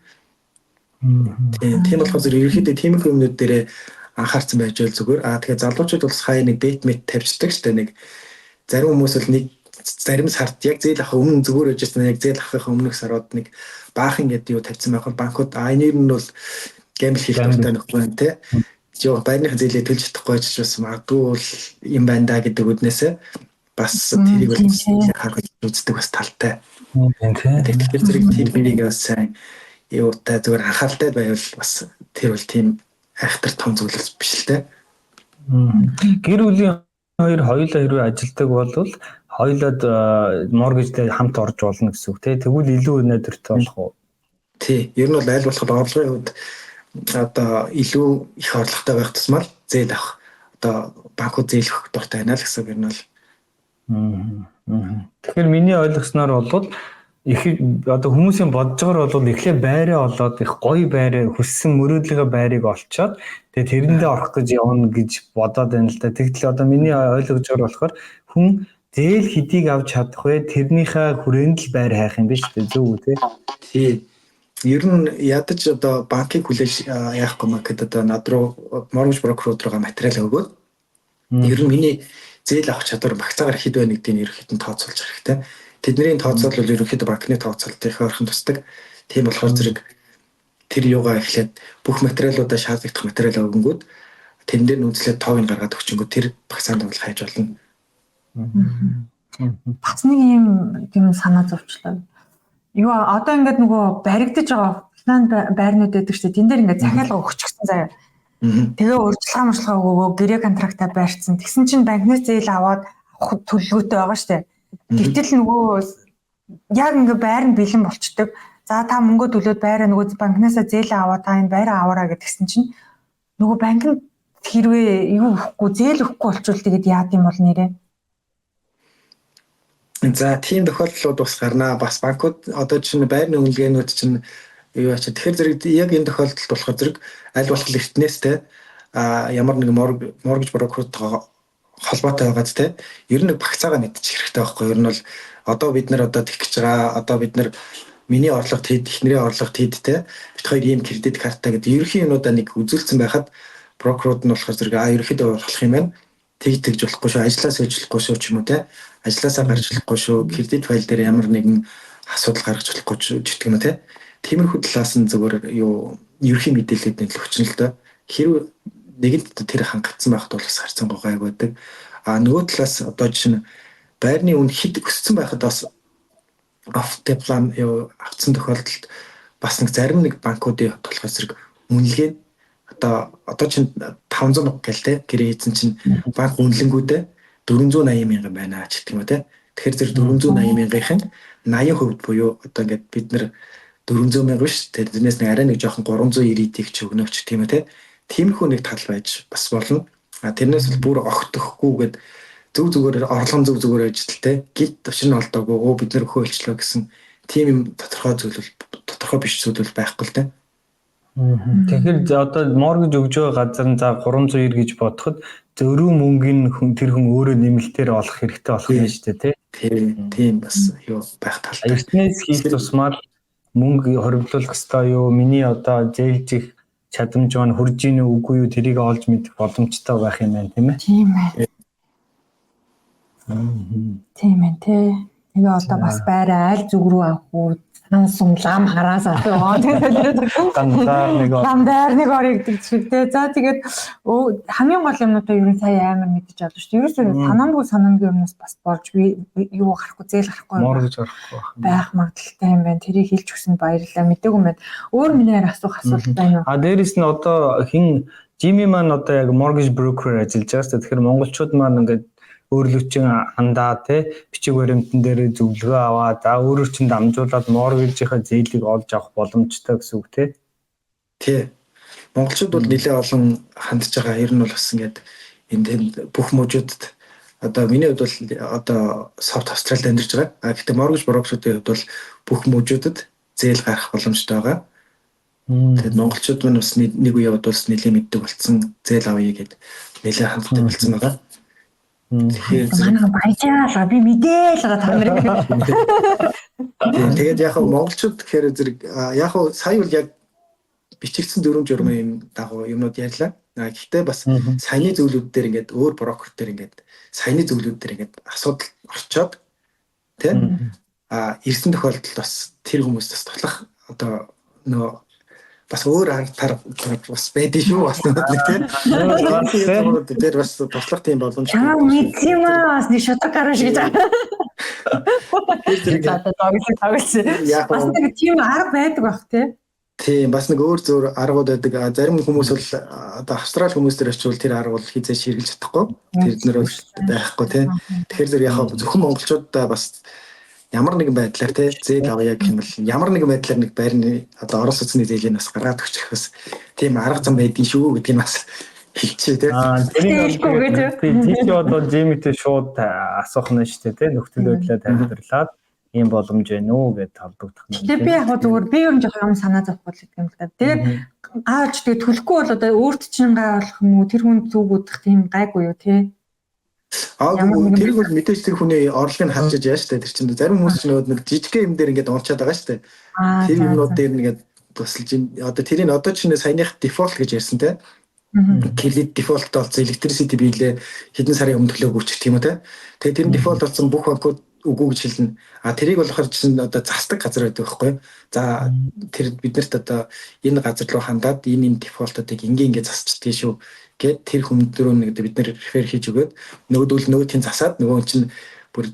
Тийм болохоор зэрэг ерөөхдөө тиймэрхүү юмнууд дээр анхаарсан байж бол зүгээр. Тэгэхээр залуучууд бол хаяа нэг бетмет тавьчихдаг шүү дээ. Нэг зарим хүмүүс бол нэг зарим сард яг зээл авах өмнө зүгээр байж байсан. Яг зээл авахын өмнөх сарууд нэг баахан гэдэг юу тавьсан байх бол банкуд энээр нь бол гэмбл хийх хэрэгтэй нөхгүй юм те. Жоо байрныхаа зээлээ төлж чадахгүй ч бас магадгүй бол юм байна да гэдэг үднээсээ бас тэрийг бол харах үздэг бас талтай. Тэгэхээр зэрэг тиймэрийг бас сайн юутай зүгээр анхааралтай байвал бас тэр бол тийм айхтар том зүйлс биш л те. Гэр бүлийн хоёулаа хэрвээ ажилдаг бол хоёулаад моргежтэй хамт орж болно гэсэн үг тий. Тэгвэл илүү өнөөдөртэй болох уу? Тий. Ер нь бол аль болох орлогын хувьд одоо илүү их орлоготой байх тусмал зээл авах. Одоо банкуд зээл өгөх дуртай байна л гэсэн үг ер нь бол. Тэгэхээр миний ойлгосноор бол их одоо хүмүүсийн бодож байгаа бол эхлээ байраа олоод их гоё байраа хүссэн мөрөөдлөгөө байрыг олцоод тэгээ тэрэндээ орох гэж явна гэж бодоод байна л да. Тэгтэл одоо миний ойлгож байгаа болохоор хүн зээл хэдийг авч чадах вэ? Тэрнийхээ хүрээнд л байр хайх юм биш үү? Зөв үү те? Тий. Ер нь ядаж одоо банкыг хүлээж яахгүй маа гэдэг одоо над руу mortgage broker руугаа материал өгөөд ер нь миний зээл авах чадвар багцаагаар хэд байна гэдгийг ерөнхийдөө тооцоолж хэрэгтэй. Тэдний тооцоол бол ерөнхийдөө банкны тооцоолтой их ойрхон тусдаг. Тийм болохоор зэрэг тэр юугаа эхлээд бүх материалуудаа шаардлагатай материал өгөнгүүд тэн дээр нүцлээд тоог нь гаргаад өгчөнгөө тэр багцаанд бол хайж болно. Бас нэг юм тийм санаа зовчлоо. Юу одоо ингээд нөгөө баригдаж байгаа план байрнууд байдаг шүү дээ. Тэн дээр ингээд захиалга өгчихсэн заяа. Тэгээ урьдчилгаа өгөө гэрээ контрактаа байрцсан. Тэгсэн чинь банкнаас зээл аваад авах төлөвлөгөөтэй байгаа шүү дээ. Гэвтэл нөгөө яг ингээд байр нь бэлэн болчдөг. За та мөнгө төлөөд байраа нөгөө банкнасаа зээл аваа та энэ байраа аваараа гэдгсэн чинь нөгөө банк нь хэрвээ юу өгөхгүй зээл өгөхгүй болчвол тэгээд яад юм бол нэрээ. За тийм тохиолдлууд бас гарнаа. Бас банкуд одоо чинь байрны үнэлгээнүүд чинь юу ачаа. Тэгэхээр зэрэг яг энэ тохиолдолд болохоор зэрэг аль болох эртнээстэй ямар нэг mortgage broker-тэй холбоотой байгаад те ер нь багцаагаа мэдчих хэрэгтэй байхгүй. Ер нь бол одоо бид нар одоо тэгж байгаа. Одоо бид нар миний орлого хэд, эхнэрийн орлого хэд те. Бид хоёр ийм кредит картаа гэдэг ерөнхий юмудаа нэг үзүүлсэн байхад брокерууд нь болохоор зэрэг ерөнхийдөө болох юм байна. Тэгж болохгүй шүү. Ажлаа сольжлохгүй шүү ч юм уу те. Ажлаасаа гарч болохгүй шүү. Кредит файл дээр ямар нэгэн асуудал гаргаж болохгүй ч гэдэг юм те. Тиймэрхүү талаас нь зөвөр юу ерөнхий мэдээлэлүүд нь л өчнө л доо. Хэрвээ нэгэнд тэр хангагдсан байхад бол бас харцсан гайг байдаг. Нөгөө талаас одоо жишээ нь байрны үн хэд өссөн байхад бас off the plan юу авцсан тохиолдолд бас нэг зарим нэг банкуудын болохоор зэрэг үнэлгээ одоо чинь 500 гэлтэй гэрээ хийсэн чинь банк үнэлэнгүүдээ 480 мянган байна ч гэдэг юм те. Тэгэхээр зэрэг 480 мянгийнхын 80% буюу одоо ингээд бид нар 400 мянга биш тэрнээс нэг арай нэг жоохон 390-ийг ч өгнө ч тийм үү те. Тиймэрхүү нэг тал байж бас болно. Тэрнээс л бүр огтохгүйгээд зөв зүгээр орлогон зөв зүгээр ажилттай гид төвшин олдоогүй бид нар хөөөлчлөө гэсэн тийм юм тодорхой биш зүйл бол байхгүй л дээ. Тэгэхээр одоо моргэж өгж байгаа газар нь за 390 гэж бодоход зөрүү мөнгөний тэр хүн өөрөө нэмэлтээр олох хэрэгтэй болох юм шүү дээ тийм бас юу байх талтай. Эртнээс хийх тусмаар мөнгө хоригдлуулах ёстой юу? Миний одоо зээлжих чадамж маань хүрж ийн үгүй юу? Тэрийг олж мэдэх боломжтой байх юм байна тийм ээ. Тийм ээ тий. Тэгээ одоо бас байраа аль зүг рүү авах уу? Сум лам хараас асуугаа. Ламдаар нэг орыг гэдэг шиг тий. За тэгээд хамгийн гол юмнуудаа ер нь сая амар мэдэж авдаг шүү дээ. Ерөөсөө санамгүй юмнаас бас болж би юу гарахгүй зээл гарахгүй моргож орохгүй байх магадaltaй юм байна. Тэрийг хэлж өгсөнд баярлалаа. Мэдээгүй мэд. Өөр минийхээр асуух асуулт байна уу? Дээрэс нь одоо хин Жими маань одоо яг mortgage broker ажиллаж байгаа шүү дээ. Тэгэхээр монголчууд маань ингээд өөрлөвчин хандаа тий бичиг баримтан дээр зөвлөгөө аваад за өөрөөр чинь дамжуулаад mortgage-ийнхаа зээлийг олж авах боломжтой гэсэн үг тий. Тий. Монголчууд бол нэлээд олон хандж байгаа. Ер нь бол бас ингээд энэ бүх мужуудад одоо миний хувьд бол одоо South Australia-д амьдарч байгаа. Гэхдээ mortgage broker-уудын хувьд бол бүх мужуудад зээл гарах боломжтой байгаа. Тэгээд монголчууд маань бас нэг үе яваад бас нэлээд мэддэг болсон. Зээл авъя гэд нэлээд ханддаг болсон байгаа. Тэгэхээр баяжаалаа би мэдээл байгаа та нарыг. Тэгээд яг монголчууд гэхээр зэрэг яг сая бол яг бичигдсэн дүрм журмын юм дагуу юмнууд ярьлаа. Гэхдээ бас саяны зөвлөд дээр ингээд өөр брокер дээр ингээд саяны зөвлөд дээр ингээд асуудал орчоод тийм ирсэн тохиолдолд бас тэр хүмүүс бас тотлох одоо нөө бас өөр арга бас байдаг шүү бас нэг тийм. Тэр бас туслах тийм боломж. Мэдсэн юм аа бас нэг шатар гараж гэж байгаа. Бас нэг тийм арга байдаг бах тий. Тийм бас нэг өөр зөөр аргууд байдаг. Зарим хүмүүс бол одоо австрал хүмүүс дээр очивол тэр арга бол хизээш хэрэгжилж чадахгүй. Тэр нэр байхгүй тий. Тэгэхээр зэрэг яг зөвхөн монголчуудаа бас ямар нэгэн байдлаар тий зээл авъя гэх юм бол ямар нэгэн байдлаар нэг байрны одоо орос улсны зээлийг бас гаргаад өгчих бас тийм арга зам байдгийн шүү гэдгийг бас хэлчихээ тий. Тийм одоо Жимитэй шууд асуух нь шүү дээ тий нөхцөл байдлаа тайлбарлаад ийм боломж байна уу гэдээ толбогдох нь. Тэгээ би яг зүгээр би юм жоох юм санаа зовхгүй л гэдэг юм л да. Тэгээд ааж тэгээ төлөхгүй бол одоо өөрт чинь гай болох юм уу тэр хүн зүгүүдх тийм гайгүй юу тий. Тэр бол мэдээж тэр хүний орлогыг харж яаж штэ тэр чинь зарим хүмүүс ч нэг жижиг юм дээр ингээд унчаад байгаа штэ. Тэр юмнууд дээр нэгээд тусалж одоо тэрийг одоо ч саяных дефолт гэж ярьсан те. Кредит дефолт болсон electricity бийлээ хэдэн сарын өмнө төлөөгүй ч гэх юм уу те. Тэгээ тэр дефолт болсон бүх банкуд үгүй гэж хэлнэ. Тэрийг болохоор чинь одоо засдаг газар байдаг байхгүй. За тэр биднэрт одоо энэ газар руу хандаад энэ дефолтуудыг ингээ засчдаг шүү гэд тэр хүмүүдөрөө нэг бид нэр рефер хийж өгөөд нөгөөдөл засаад нөгөө чинь бүр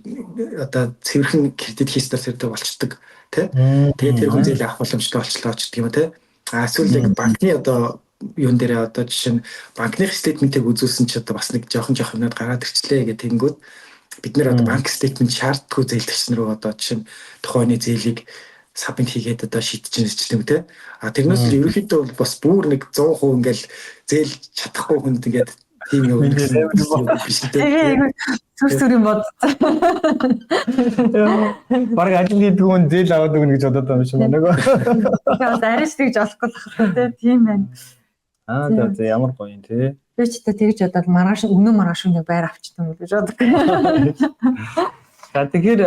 одоо цэвэрхэн кредит хийстертэй болчдөг тий. Тэгээд тэр хүн зээл авах боломжтой болчлоо ч гэх юм тий. Эсвэл яг банкны одоо юун дээр одоо жишээ нь банкны стейтментийг үзүүлсэн ч одоо бас нэг жоохон юмнууд гараад ирчлээ гэх тэгэнгүүт бид нэр одоо банк стейтмент шаардлагагүй зээлдэгч нар одоо жишээ нь тухайны зээлийг сабмит хийгээд одоо шийдэж байгаа юм тий. Тэрнээс л ерөнхийдөө бас бүр нэг 100% ингээл зээл чадахгүй хүнд ингээд тийм юм биш тий. Сүр юм бод. Бараг ажил хийдэг хүн зээл аваад өгнө гэж бодоод байгаа юм шиг байна нөгөө. Тэгээд арайч тэгж олохгүй л хаа тий. Тийм байна. За ямар гоё юм тий. Би ч тэгж бодоод өнөө маргааш нэг байр авчдаг юм гэж боддог. За тэгэхээр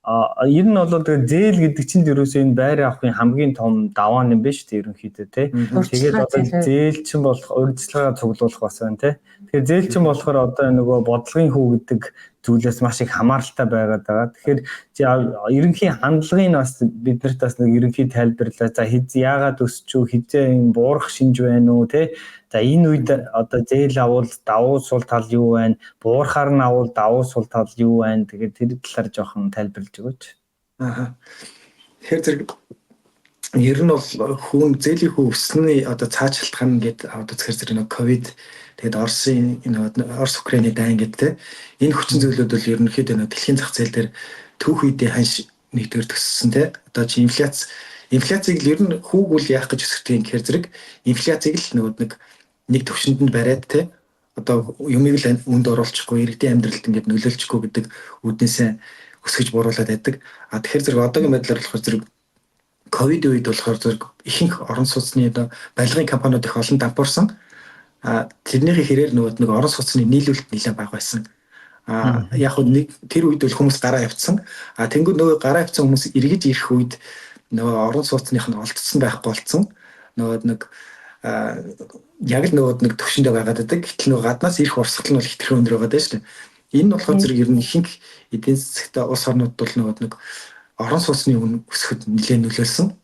ер нь бол тэгээ зээл гэдэг чинь ерөөсөө энэ байр авахын хамгийн том даваа юм биш үү ерөнхийдөө тий. Тэгээд одоо зээл чинь болох урьдчилгаа цуглуулах бас байна тий. Тэгэхээр зээл чинь болохоор одоо нөгөө бодлогын хүү гэдэг зүйлээс маш их хамааралтай байгаад байгаа. Тэгэхээр ерөнхий хандлагын бас биднэрт бас нэг ерөнхий тайлбарлаа. За яагаад өсчүү хизээ энэ буурах шинж байна уу тий. За энэ үед одоо зээл авал давуу сул тал юу байна? Буурахаар нь авал давуу сул тал юу байна? Тэгээд тэр талаар жоохон тайлбарлаж өгөөч. Тэгэхээр зэрэг ер нь бол хүн зээлийн хүү өссөний одоо цааш шалтгаан гэдэг одоо зэрэг нэг ковид тэгээд Оросын энэ Орос Украины дайн гэдэг энэ хүчин зүйлүүд бол ерөнхийдөө дэлхийн зах зээл дээр түүх үедээ ханш нэгдүгээр төссөн те одоо чи инфляцийг л ер нь хүүгүүл яах гэж өсгдөг юм гэхээр зэрэг инфляцийг л нэг төвшөнд нь бариад те одоо юмыг л үнд оруулчихгүй иргэдийн амьдралд ингээд нөлөөлчихгүй гэдэг үүднээсээ өсгөж бууруулад байдаг. Тэгэхээр зэрэг одоогийн байдлаар болохоор зэрэг ковид үед болохоор зэрэг ихэнх орон сууцны одоо барилгын компаниуд их олон дампуурсан. Тэрнийхээ хэрээр нэг орон сууцны нийлүүлэлт нэлээд бага байсан. Яг хөө нэг тэр үед бол хүмүүс гараа явцсан. Тэнгүүд нөгөө гараа явцсан хүмүүс эргэж ирэх үед нөгөө орон сууцных нь олдсон байхгүй болцсон. Нэг яг л нэг төвшөндөө байгаад байдаг. Гэтэл нөгөө гаднаас ирэх урсгал нь бол хитрхэн өндөр байгаа даа шүү дээ. Энэ болохоор зэрэг ер нь ихэнх эдийн засгт улс орнууд бол нэг орон сууцны үн өсөхөд нэлээд нөлөөлсөн.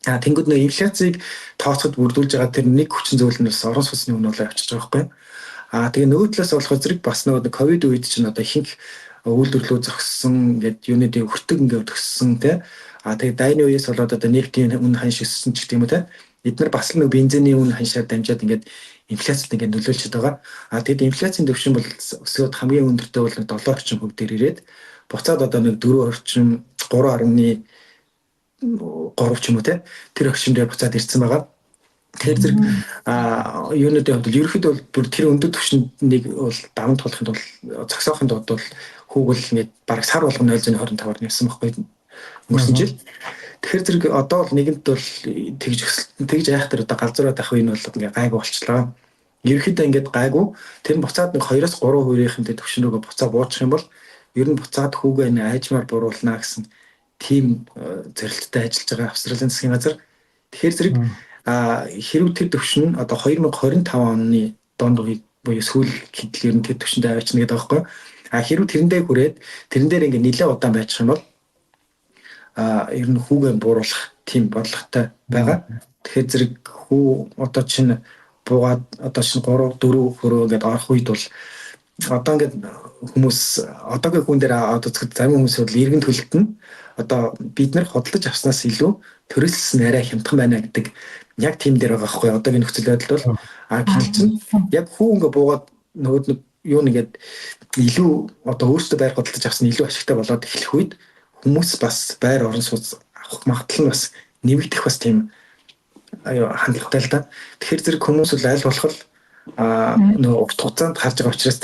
Тэнгүүд нөгөө инфляцийг тооцоход бүрдүүлж байгаа тэр нэг хүчин зүйл нь бас орон сууцны үн болоо явчихж байгаа байхгүй. Тэгээ нөгөө талаас болохоор зэрэг бас нөгөө ковид үед чинь одоо ихэнх үйлдвэрлэлөө зогссон гэдэг юуны хүртэг ингээд төгссөн тий. Тэгээ дайны үеэс болоод одоо нефтийн үн ханш өссөн ч гэдэг юм уу тий. Эдгээр бас нэг бензиний үн ханшаар дамжаад ингээд инфляцид ингээд нөлөөлчихөд байгаа. Тэгэд инфляцийн түвшин бол өсөд хамгийн өндөртэй бол 7 орчим хувь дээр ирээд буцаад одоо нэг 4 орчим 3.3 ч юм уу тий. Тэр орчим дээр буцаад ирсэн байгаа. Тэгэхээр зэрэг юунуудын хувьд ерөөхдөө бүр тэр өндөр түвшинийг бол даван туулахын тулд зогсоохын тулд бол хүүгэл ингээд бараг сар болгоно 0.25-аар нэмсэн байхгүй өнгөрсөн жил. Тэгэхээр зэрэг одоо бол нэгэнт бол тэгж айхтар одоо галзуураад авах үе нь бол ингээд гайгүй болчихлоо. Ерөөхдөө ингээд гайгүй тэр нь буцаад нэг 2-3% түвшин рүүгээ буцаа буучих юм бол ер нь буцаад хүүгээ айжмаар буруулна гэсэн тийм зорилттой ажиллаж байгаа Австралийн засгийн газар. Тэгэхээр зэрэг хэрвээ тэр төвшин одоо 2025 оны донд буюу сүүл хэдл ер нь тэр төвшөндөө авчна гэдэг байгаа байхгүй. Хэрвээ тэрэндээ хүрээд тэрэн дээр ингээ нэлээд удаан байчих юм бол ер нь хүүгээ бууруулах тийм бодлоготой байгаа. Тэгэхээр зэрэг хүү одоо чинь буугаад одоо чинь 3 4 хөрөө ингээд орох үед бол одоо ингээд хүмүүс одоогийн хүн дээр одоо зөвхөн зарим хүмүүс бол иргэн төлөлтөн одоо бид нар худалдаж авснаас илүү төрөлсөн арай хямдхан байна гэдэг яг тийм дээр байгаа байхгүй одоогийн нөхцөл байдал бол гэтэл чинь яг хүү ингээ буугаад нөгөө юу нэгээд илүү одоо өөрсдөө байр худалдаж авсан илүү ашигтай болоод эхлэх үед хүмүүс бас байр орон сууц авах магадлал нь бас нэмэгдэх бас тийм хандлагатай л да. Тэгэхээр зэрэг хүмүүс бол аль болох нөгөө урт хугацаанд харж байгаа учраас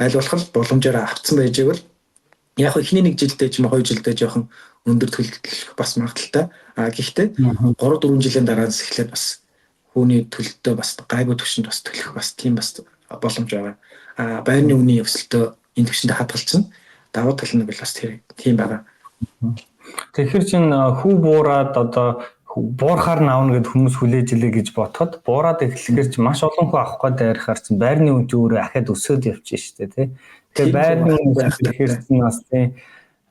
аль болох боломжоор авцсан байж байвал яг ихний нэг жилдээ ч юм уу 2 жилдээ жоохон өндөр төлөлт бас магадaltaй. Гэхдээ 3-4 жилийн дараас эхлээд бас хүүний төлөлтөө бас гайгүй түвшинд бас төлөх бас тийм бас боломж байгаа. Байрны үнийн өсөлтөө энэ түвшинд хадгалчихна. Давуу тал нь бол бас тийм байгаа. Тэгэхээр чин хүү буураад одоо буурахаар наавна гэд хүмүүс хүлээж илээ гэж бодоход буураад эхлэхээр ч маш олон хүү авах гээд байрахаар чин байрны үн өөрөө ахад өсөд явчих шүү дээ тий. Тэгээ байрны үн ихээр чин бас тий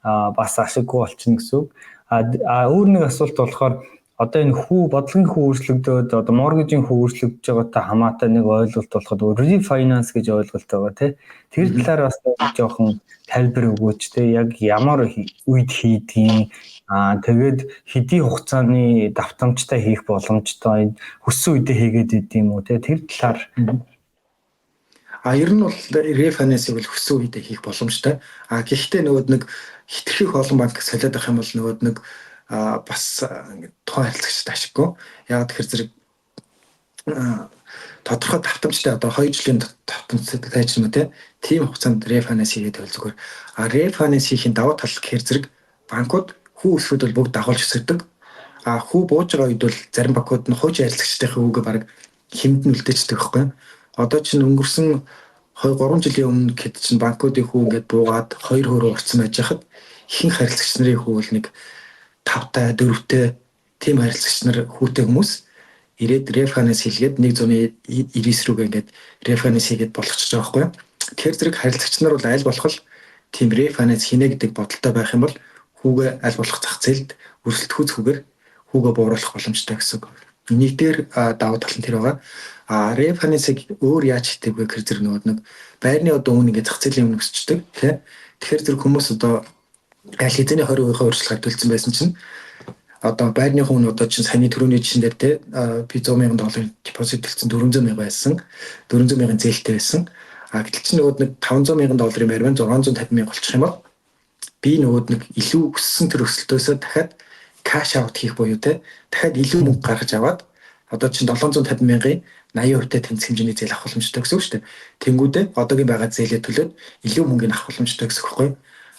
бас ашиггүй болчихно гэсэн үг. Өөр нэг асуулт болохоор одоо энэ хүү бодлогын хүү өөрчлөгдөөд одоо моргежийн хүү өөрчлөгдөж байгаатай хамаатай нэг ойлголт болоход refinance гэж ойлголт байгаа тий. Тэр талаар бас жоохон тайлбар өгөөч тий. Яг ямар үед хийдгийг тэгээд хэдийн хугацааны давтамжтай хийх боломжтой хүссэн үедээ хийгээд идэм үү тий. Тэр талаар ер нь бол refinance-ийг бол хүссэн үедээ хийх боломжтой. Гэхдээ нэг хитрхийх олон банк солиод авах юм бол нэг бас тухайн харилцагчд ашиггүй. Яг тэгэхээр зэрэг тодорхой давтамжтай одоо 2 жилийн давтамжтай байж юм те. Тийм хугацаанд refinance хийгээд байвал зүгээр. Refinance хийхин давуу тал гэхээр зэрэг банкуд хүү өсгөд бол бүгд дагуулж өсгдөг. Хүү бууж байгаа үед бол зарим банкуд нь хуучин харилцагчдын үгээ баг хэмдэн үлдээчдэг байхгүй. Одоо чинь өнгөрсөн 2-3 жилийн өмнө хэд чинь банкуудын хүү ингээд буугаад 2 хөрөө орцсон байж хахад ихэнх харилцагч нарын хүү бол нэг 5-тай 4-тэй тийм харилцагч нар хүүтэй хүмүүс ирээд refinance хийлгээд 199 рүүгээ ингээд refinance хийгээд болгочихж байгаа байхгүй. Тэгэхээр зэрэг харилцагч нар бол аль болох тийм refinance хийнэ гэдэг бодолтой байх юм бол хүүгээ аль болох зах зээлд өрсөлдөхүйгээр хүүгээ бууруулах боломжтой гэсэн. Нэгдүгээр давуу тал нь тэр байгаа. Refinance-ийг өөр яаж хийдэг вэ гэхээр зэрэг нэг байрны одоо үн ингээд зах зээлийн үн өсчдөг тий. Тэгэхээр зэрэг хүмүүс одоо аль хэзээний 20% өөрчлөлт төлсөн байсан чинь одоо байрны хүн одоо чинь саяны төрөний жишээн дээр тий би $100,000 депозит төлсөн $400,000 байсан. $400,000 зээлтэй байсан. Гэтэл чинь нэг $500,000 баримт $650,000 болчих юм бол би нэг илүү өссөн төр өсөлтөөсөө дахиад cash out хийх буюу те дахиад илүү мөнгө гаргаж аваад одоо чинь 750,000-ын 80% тэнцэх хэмжээний зээл авах боломжтой гэсэн үг шүү дээ. Тэнгүүдээ одоогийн байгаа зээлээ төлөөд илүү мөнгөний авах боломжтой гэсэн үг байхгүй.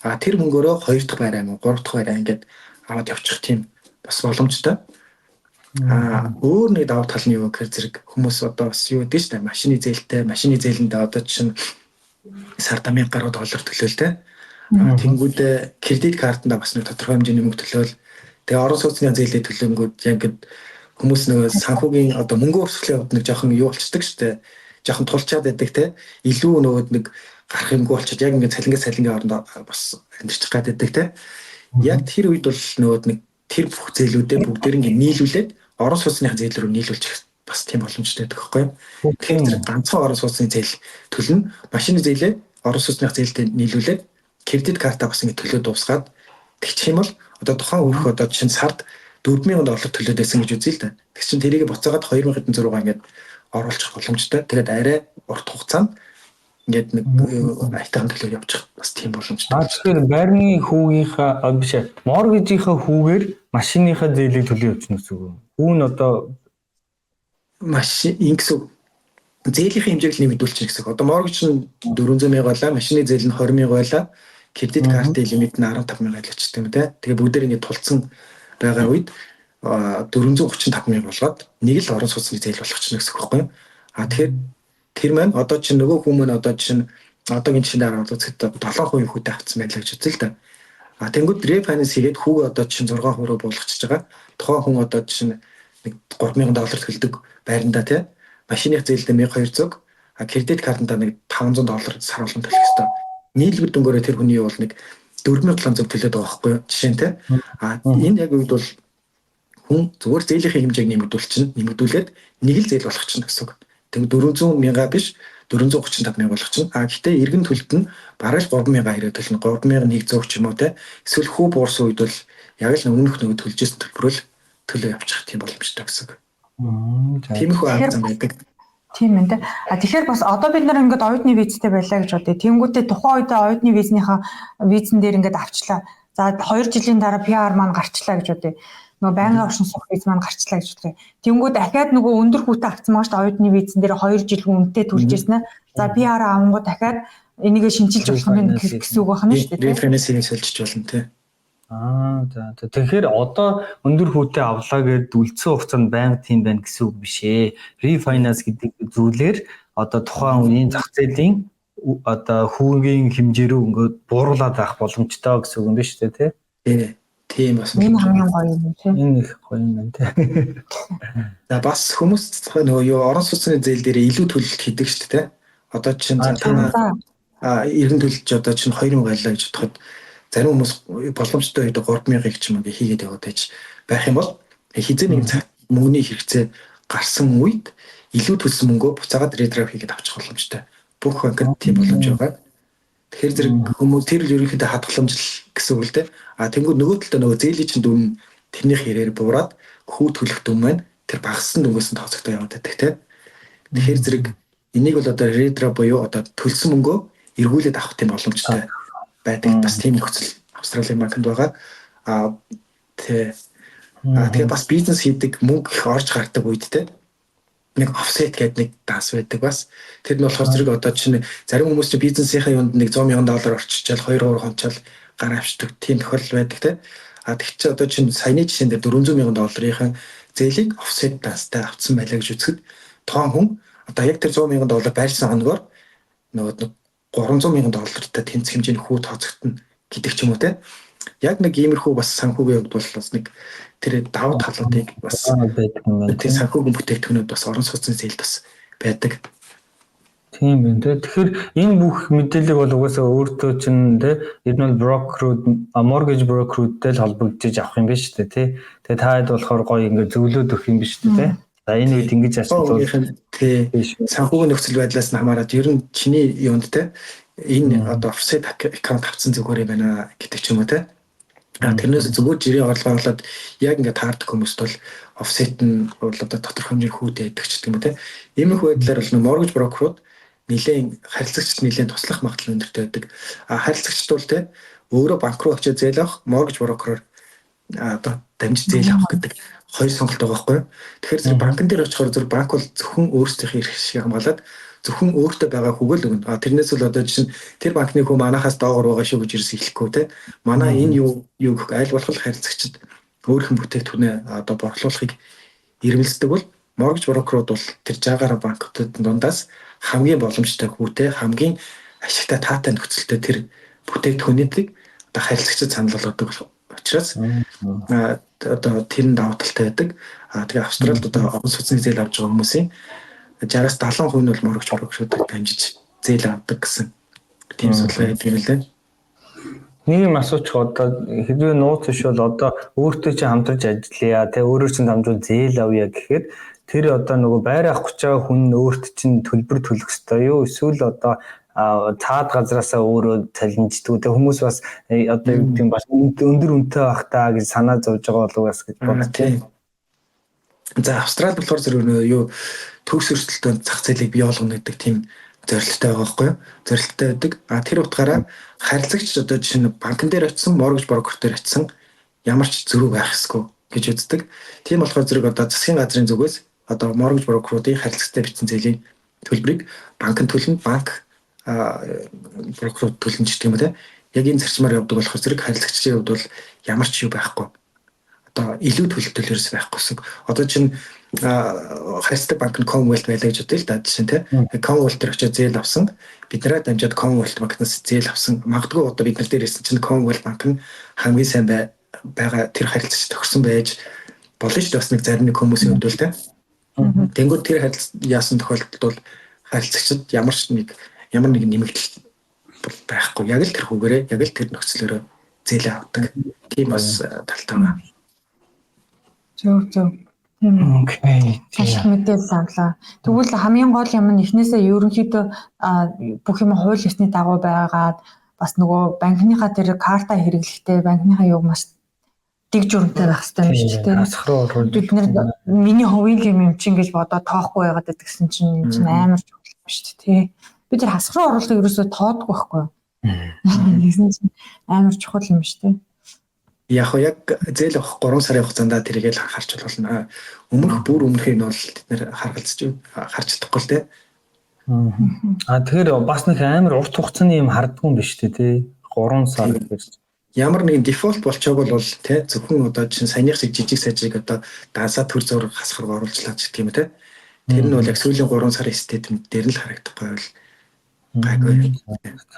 Тэр мөнгөөрөө 2 дахь байраа юм уу 3 дахь байраа ингээд аваад явчих тийм бас боломжтой. Өөр нэг давуу тал нь юу гэхээр зэрэг хүмүүс одоо бас юу гэдэг чинь машины зээлтэй машины зээлэндээ одоо чинь сард 1000 гаруй доллар төлөөлтэй. Тэнгүүдээ кредит картанда бас нэг тодорхой хэмжээний мөнгө төлөөл. Тэгээ орон сууцны зээлээ төлөнгүүд яг ингээд хүмүүс нөгөө санхүүгийн одоо мөнгө өрсөлдөх явд нэг жоохон юу болчдөг шүү дээ. Жоохон тулчаад байдаг те. Илүү нөгөөд нэг гарах юмгүй болчиход яг ингээд цалингийн орондоо бас амьдчих гад байдаг те. Яг тэр үед бол нөгөөд нэг тэр бүх зээлүүдээ бүгдээр ингээд нийлүүлээд орон сууцны зээл рүү нийлүүлчих бас тийм боломжтой байдаг байхгүй юу? Тэгэхээр ганцхан орон сууцны зээл төлнө. Машины зээлээ орон сууцны зээлтэй нийлүүлээд кредит картаа бас ингэ төлөө дуусгаад тэгчих юм бол одоо тухайн өөрөх одоо чинь сард 4000 доллар төлөөд байсан гэж үзье л да. Тэг чинь тэрийг буцаагаад 2000 хэдэн зураг ингээд оруулах боломжтой. Тэгээд арай урт хугацаанд ингээд нэг айтайхан төлөө явчих бас тийм боломжтой. Тэгэхээр байрны хүүгийнхаа биш ээ моргижийнхаа хүүгээр машиныхаа зээлийг төлөө явуулна гэсэн үг. Хүү нь одоо машин ингэсэн зээлийн хэмжээг л нэмэгдүүлчих гэсэн. Одоо моргиж нь 400,000 байлаа, машины зээл нь 20,000 байлаа. Кредит картын лимит нь 15,000 байлаач тийм үү те. Тэгээ бүгдээр ингэ тулцсан байгаа үед 435,000 болгоод нэг л орон сууцны зээл болох ч гэсэн үг байхгүй юу? Тэгэхээр тэр маань одоо чинь нөгөө хүмүүс одоо чинь одоогийн чинь дараа бол зөвхөн 7% хүүтэй авцсан байлаа гэж үзэл та. Тэнгүүд рефинанс хийгээд хүүг одоо чинь 6% руу буулгачихж байгаа. Тухайн хүн одоо чинь нэг 3,000 доллар төлдөг байранда те. Машины зээлдээ 1200, кредит картанда нэг 500 доллар саруулан төлөх ёстой. Нийлбэр дөнгөөрөө тэр хүний бол нэг 4700 төлөөд байгаа байхгүй юу? Жишээ нь те. Энэ яг үед бол хүн зүгээр зээлийн хэмжээг нэмэгдүүлээд нэг л зээл болох чинь гэсэн үг. Тэг 400,000 биш 435,000 болох чинь. Гэхдээ эргэн төлөлт нь бараг л 3,000 хэрэг төлнө. 3,100 ч юм уу те. Эсвэл хүү буурсан үед бол яг л өмнөх нөгөө төлжсэн төлбөрөөл төлөө явчих тийм боломжтой гэсэн үг. Тиймэрхүү арга зам байдаг. Тийм ээ. Тэгэхээр бас одоо бид нар ингээд оюутны визтэй байлаа гэж бодъё. Тэнгүүтээ тухайн үедээ оюутны визэн дээр ингээд авчлаа. За 2 жилийн дараа PR маань гарчлаа гэж бодъё. Нөгөө байнгын оршин суух виз маань гарчлаа гэж бодъё. Тэнгүүд дахиад нөгөө өндөр хүүтэй авсан маш оюутны визэн дээр 2 жил үнэтэй төлж ирсэн аа. За PR авангууд дахиад энийг шинжилж болох юм гэсэн үг байна шүү дээ. Референсийг солилцож болно тий. За тэгэхээр одоо өндөр хүүтэй авлаа гэд үлдсэн хугацаанд байнга тийм байна гэсэн үг биш ээ. Refinance гэдэг зүйлээр одоо тухайн үеийн зах зээлийн одоо хүүгийн хэмжээрөө ингээд бууруулаад авах боломжтой гэсэн үг юм биш үү те? Тийм бас энэ хамгийн гоё юм тийм. Энэ их гоё юм байна те. За бас хүмүүс нөгөө юу орон сууцны зээл дээр илүү төлөлт хийдэг шүү дээ те. Одоо чинь танаа эргэн төлөлт одоо чинь 2000 байлаа гэж бодоход зарим хүмүүс боломжтой үед 3,000-ыг ч юм уу хийгээд яваад байж байх юм бол хизээ нэг цаг мөнгөний хэрэгцээ гарсан үед илүү төлсөн мөнгөө буцаагаад редрав хийгээд авчих боломжтой. Бүх банкд тийм боломж байгаа. Тэгэхээр зэрэг хүмүүс тэр л ерөнхийдөө хадгаламжл гэсэн үг л дээ. Тэнгүүд нөгөө талдаа нөгөө зээлийн чинь дүн тэрнийх хэрээр буураад хүү төлөх дүн маань тэр багассан дүнгээс нь тооцогдоо яваад байдаг тийм. Тэгэхээр зэрэг энийг бол одоо редрав буюу одоо төлсөн мөнгөө эргүүлээд авах тийм боломжтой байдаг. Бас тийм нөхцөл Австралийн банкнд байгаа. Тэгээ бас бизнес хийдэг мөнгө их орж гардаг үед те нэг offset гэдэг нэг даас байдаг бас. Тэр нь болохоор зэрэг одоо чинь зарим хүмүүс чинь бизнесийнхаа юунд нэг 100,000 доллар орчичаал 2-3 хончаал гар авчдаг тийм тохиолдол байдаг те. Тэгэх чинь одоо чинь саяны жишээн дээр 400,000 долларын зээлийг offset даастай авсан байлаа гэж үзэхэд тоон хүн одоо яг тэр 100,000 доллар байрсан хоногоор нөгөө 300,000 доллартай тэнцэх хэмжээний хүү тооцогдно гэдэг ч юм уу те. Яг нэг иймэрхүү бас санхүүгийн хувьд бол бас нэг тэр давуу талуудыг бас байдаг юм байна. Тэр санхүүгийн бүтээгдэхүүнүүд бас орон сууцны зээлд бас байдаг. Тийм байна. Тэгэхээр энэ бүх мэдээлэл бол угаасаа өөртөө чинь ер нь брокерүүд, mortgage brokerүүдтэй л холбогдож авах юм биш үү те. Тэгээ таад болохоор гоё ингээд зөвлөд өгөх юм биш үү те. За энэ үед ингэж асуудал санхүүгийн нөхцөл байдлаас нь хамаарат ер нь чиний юунд те энэ одоо offset account авсан зүгээр юм байна гэдэг ч юм уу те. Тэрнээс зүгээр жирийн орлого болоод яг ингээд таардаг хүмүүст бол offset нь бол одоо тодорхой хэмжээний хүүтэй байдаг ч юм уу те. Иймэрхүү байдлаар бол mortgage brokerууд нэлээд харилцагчд нэлээд туслах магадлал өндөртэй байдаг. Харилцагчд бол те өөрөө банк руу очиж зээл авах, mortgage broker-оор одоо дамжиж зээл авах гэдэг хоёр сонголт байгаа байхгүй юу? Тэгэхээр зэрэг банкн дээр очихоор зэрэг банк бол зөвхөн өөрсдийнхээ эрх ашиг хамгаалаад зөвхөн өөртөө байгаа хүүгэл өгнө. Тэрнээс л одоо жишээ нь тэр банкны хүү манахаас доогор байгаа шүү гэж ирсэн хэлэхгүй те. Манай энэ юу гэх аль болох харилцагчид өөрийнх нь бүтээгдэхүүнээ одоо борлуулахыг ирмэлцдэг бол моргэж брокерууд бол тэр жаагаар банкуудын дундаас хамгийн боломжтой хүүтэй хамгийн ашигтай таатай нөхцөлтэй тэр бүтээгдэхүүнийг одоо харилцагчид санал болгодог учраас одоо тэр нь давуу талтай байдаг. Тэгээ Австралид одоо орон сууцны зээл авч байгаа хүмүүсийн 60-70% нь бол моргож брокеруудад дамжиж зээл авдаг гэсэн тийм судалгаа хийдэг юм лээ. Нэг юм асуучих одоо хэдвээ нууц биш бол одоо өөртөө чи хамтарч ажиллая те өөрөөр чинь дамжуул зээл авъя гэхэд тэр одоо нөгөө байр авах гэж байгаа хүн өөрт чинь төлбөр төлөх ёстой юу эсвэл одоо цаад газраасаа өөрөө цалинждаг те хүмүүс бас одоо юу гэдэг юм бас өндөр үнэтэй байх таа гэж санаа зовж байгаа болов бас гэж бодлоо. За Австрали болохоор зэрэг юу төгс өрсөлдөөн зах зээлийг бий болгоно гэдэг тийм зорилттой байгаа байхгүй юу? Зорилттой байдаг. Тэр утгаараа харилцагч одоо жишээ нь банкн дээр очисон, моргэж брокер дээр очисон ямар ч зөрүү байх ёсгүй гэж үздэг. Тийм болохоор зэрэг одоо засгийн газрын зүгээс одоо моргэж брокеруудын харилцагчтай бичсэн зээлийн төлбөрийг банкнд төлнө, банк брокерууд төлнө гэх юм те. Яг энэ зарчмаар явдаг болохоор зэрэг харилцагчдын хувьд бол ямар ч юу байхгүй. Одоо илүү төлөлтөлөөс байхгүй гэсэн. Одоо чинь харилцагтай банк нь Commonwealth байлаа гэж бодъё л да жишээ нь те. Commonwealth дээр очиж зээл авсан. Биднээс дамжаад Commonwealth банкнаас зээл авсан. Магадгүй одоо бид нар дээр ирсэн чинь Commonwealth банк нь хамгийн сайн байгаа тэр харилцагч төгссөн байж болно шүү дээ. Бас нэг зарим нэг хүмүүсийн хувьд л те. Тэнгүүд тэр харилцаа яасан тохиолдолд бол харилцагчид ямар нэг нэмэгдэл байхгүй. Яг л тэр хүүгээрээ яг л тэр нөхцлөөрөө зээл авдаг. Тийм бас талтай байна. Зөв. Окей. Ашиг мэдээлэл авлаа. Тэгвэл хамгийн гол юм нь эхнээсээ ерөнхийдөө бүх юм хууль ёсны дагуу байгаад бас нөгөө банкныхаа тэр карта хэрэглэхдээ банкныхаа юг маш дэг журамтай байх хэрэгтэй юм шүү дээ. Асах руу бид нар миний хувийн юм чинь гэж бодоод тоохгүй байгаад гэсэн чинь амар чухал юм шүү дээ. Тий. Бид нар хасах руу оруулалтыг ерөөсөө тоодгүй байхгүй. Гэсэн чинь амар чухал юм шүү дээ. Яг зээл авах 3 сарын хугацаанд тэрийгэл харж болно. Бүр өмнөх нь бол бид нэр харж чадахгүй л дээ. Тэгэхээр бас нэг амар урт хугацааны юм хардггүй юм биш үү те 3 сар гэж. Ямар нэгэн дефолт болчоог бол те зөвхөн одоо чинь саяных шиг жижиг сажиг одоо даасаа төр зур хасахыг оруулчлаа гэх юм те. Тэр нь бол яг сүүлийн 3 сарын стейтмент дээр л харагдахгүй бол гайгүй.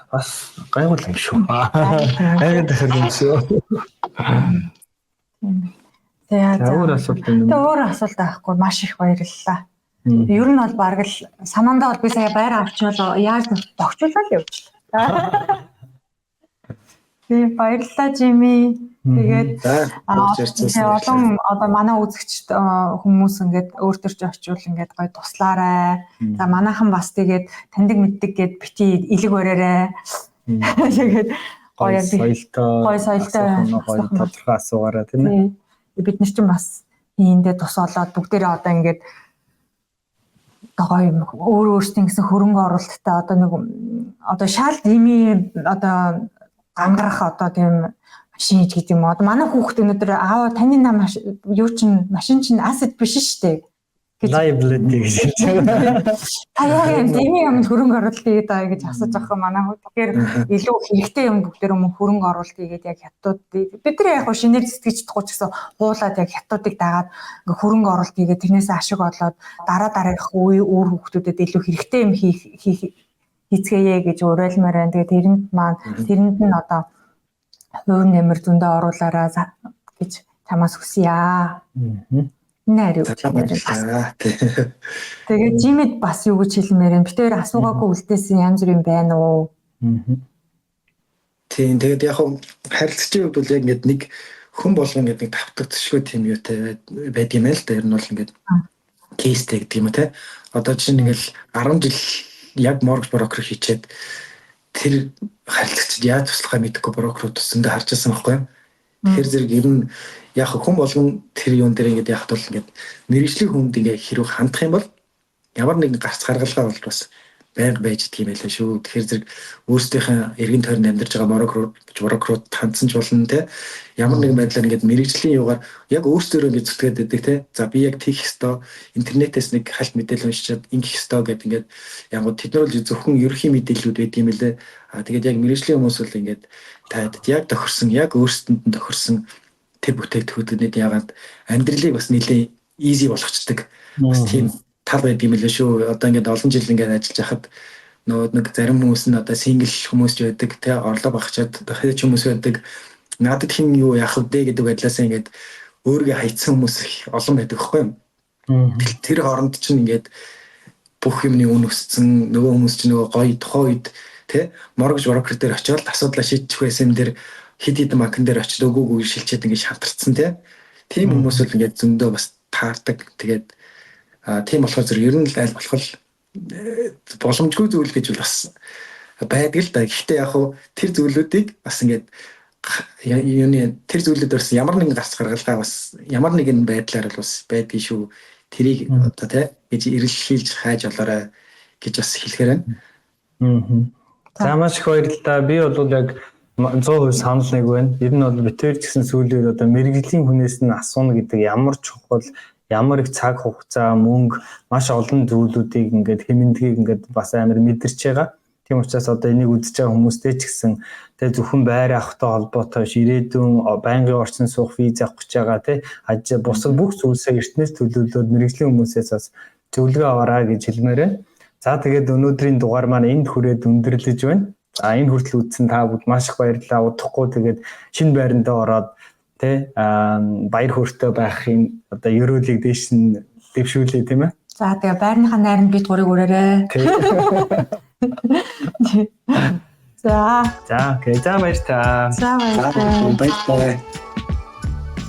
Бас гайгүй юм шүү. Айгаад тахад юм шүү. Өөр асуулт байхгүй маш их баярлалаа. Ер нь бол бараг л санаандаа бол би сая байр авчвал яаж тогтчлаа л явууллаа. Тийм баярлалаа Жими. Тэгээд олон одоо манай үзэгчд хүмүүс ингээд өөртөө ч очивол ингээд гоё туслаарай. За манайхан бас тэгээд таньдаг мэддэг гэд бити илэг бариарай. Тэгээд гоё соёлтой тодорхой асуугаараа тийм ээ. Бид нар чинь бас эндээ тус олоод бүгдээрээ одоо ингээд гоё юм өөрсдийн гэсэн хөрөнгө оруулалттай одоо нэг одоо шал Жими одоо гангарах одоо тийм машин гэдэг юм. Одоо манай хүүхд өнөөдөр аава таны нам юу чин машин чин asset биш шүү дээ. Liability гэж байна. Аяа Жими юм хөрөнгө оруулалт хийгээд байгаа гэж асууж байгаа манай хүүхд. Тэгэхээр илүү хэрэгтэй юм бүгдээр юм хөрөнгө оруулалт хийгээд яг хятад бид нар яг шинээр сэтгэж чадахгүй ч гэсэн хуулаад яг хятадыг дагаад ингээ хөрөнгө оруулалт хийгээд тэрнээс ашиг олоод дараагийнх үе өөр хүүхдүүдэд илүү хэрэгтэй юм хийцгээе гэж уриалмаар байна. Тэгээд тэрэнд нь одоо хувь нэмэр зөндөө оруулаарай гэж чамаас хүсье. Нэр юу гэж. Тэгээд Жимэд бас юу гэж хэлмээр юм. Битээр асуугаагүй үлдээсэн янз бүр юм байна уу? Тийм тэгээд яг харилцагчийн хувьд бол яг ингээд нэг хүн болгон ингээд нэг тавтагдчихгүй тийм юутай байд юм л да. Ер нь бол ингээд кейстэй гэдэг юм те. Одоо чинь ингээд 10 жил яг моргэж брокер хийчээд тэр харилцагчид яаж туслахаа мэдэхгүй брокерууд төсөндөө харж байсан байхгүй юу? Тэгэхээр зэрэг ер нь яг хүн болгон тэр юун дээр ингээд яхад бол ингээд мэрэгжлийн хүнд ингээд хэрэг хандах юм бол ямар нэгэн гарц гаргалгаа бол бас байнга байж идэх юм байлаа шүү. Тэгэхээр зэрэг өөрсдийнхээ эргэн тойронд амьдарч байгаа морок руу тандсан ч болно те. Ямар нэгэн байдлаар ингээд мэрэгжлийн юугаар яг өөрсдөө ингээд зүтгээд байдаг те. За би яг тийх ёстой, интернетээс нэг хальт мэдээлэл уншичаад ингэх ёстой гэдэг ингээд яг гоо тэд нар бол зөвхөн ерөхийн мэдээллүүд байд юм лээ. Тэгээд яг мэрэгжлийн хүмүүс бол ингээд таад яг тохирсон, яг өөрсдөнд нь тохирсон тэр бүтээгдэхүүнүүд яагаад амьдралыг бас нэлээд easy болгочдөг. Бас тийм тал байд юм лээ шүү. Одоо ингээд олон жил ингээд ажиллаж хахад нэг зарим хүмүүс нь одоо сингл хүмүүс ч байдаг те орлого багчаад дахиад хүмүүс байдаг. Надад хин юу яах вэ гэдэг байдлаасаа ингээд өөргөө хайцсан хүмүүс олон байдаг байхгүй юу? Тэр хооронд чинь ингээд бүх юмны үн өссөн нөгөө хүмүүс чинь нөгөө гоё тухайн үед те моргож брокер дээр очиод асуудлаа шийдчих байсан юм дээр хид хид банкн дээр очиж өгөөгүй шилжээд ингээд шантарцсан те. Тийм хүмүүс бол ингээд зөндөө бас таардаг. Тэгээд тийм болохоор зэрэг ер нь л аль болох боломжгүй зүйл гэж бас байдаг л да. Гэхдээ яг хуу тэр зүйлүүдийг бас ингээд юуны тэр зүйлүүд бас ямар нэгэн гарц гаргалгаа бас ямар нэгэн байдлаар л бас байдгийг шүү. Тэрийг одоо тий гэж ирэлхийлж хайж олоорой гэж бас хэлэхээр байна. За маш их баярлалаа. Би бол яг 100% санал нэг байна. Ер нь бол битээр ч гэсэн сүүлийн одоо мэрэгжлийн хүнээс нь асууна гэдэг ямар чухал, ямар их цаг хугацаа, мөнгө, маш олон зүйлүүдийг ингээд хэмнэдгийг ингээд бас амар мэдэрч байгаа. Тийм учраас одоо энийг үзэж байгаа хүмүүстэй ч гэсэн тэгээ зөвхөн байр авахтай холбоотой ирээдүйн байнгын орчин суух виз авах гэж байгаа тий бусад бүх зүйлсээ эртнээс төлөвлөлөөд мэрэгжлийн хүмүүсээс бас зөвлөгөө аваарай гэж хэлмээр байна. За тэгээд өнөөдрийн дугаар маань энд хүрээд өндөрлөж байна. За энэ хүртэл үзсэн та бүд маш их баярлалаа. Удахгүй тэгээд шинэ байрандаа ороод тий баяр хөөртэй байхын одоо ерөөлийг дээш нь дэвшүүлээ тийм ээ. За тэгээ байрныхаа найранд бид гурыг өрөөрэй. За. За баярлалаа. За баярлалаа. Баярлалаа.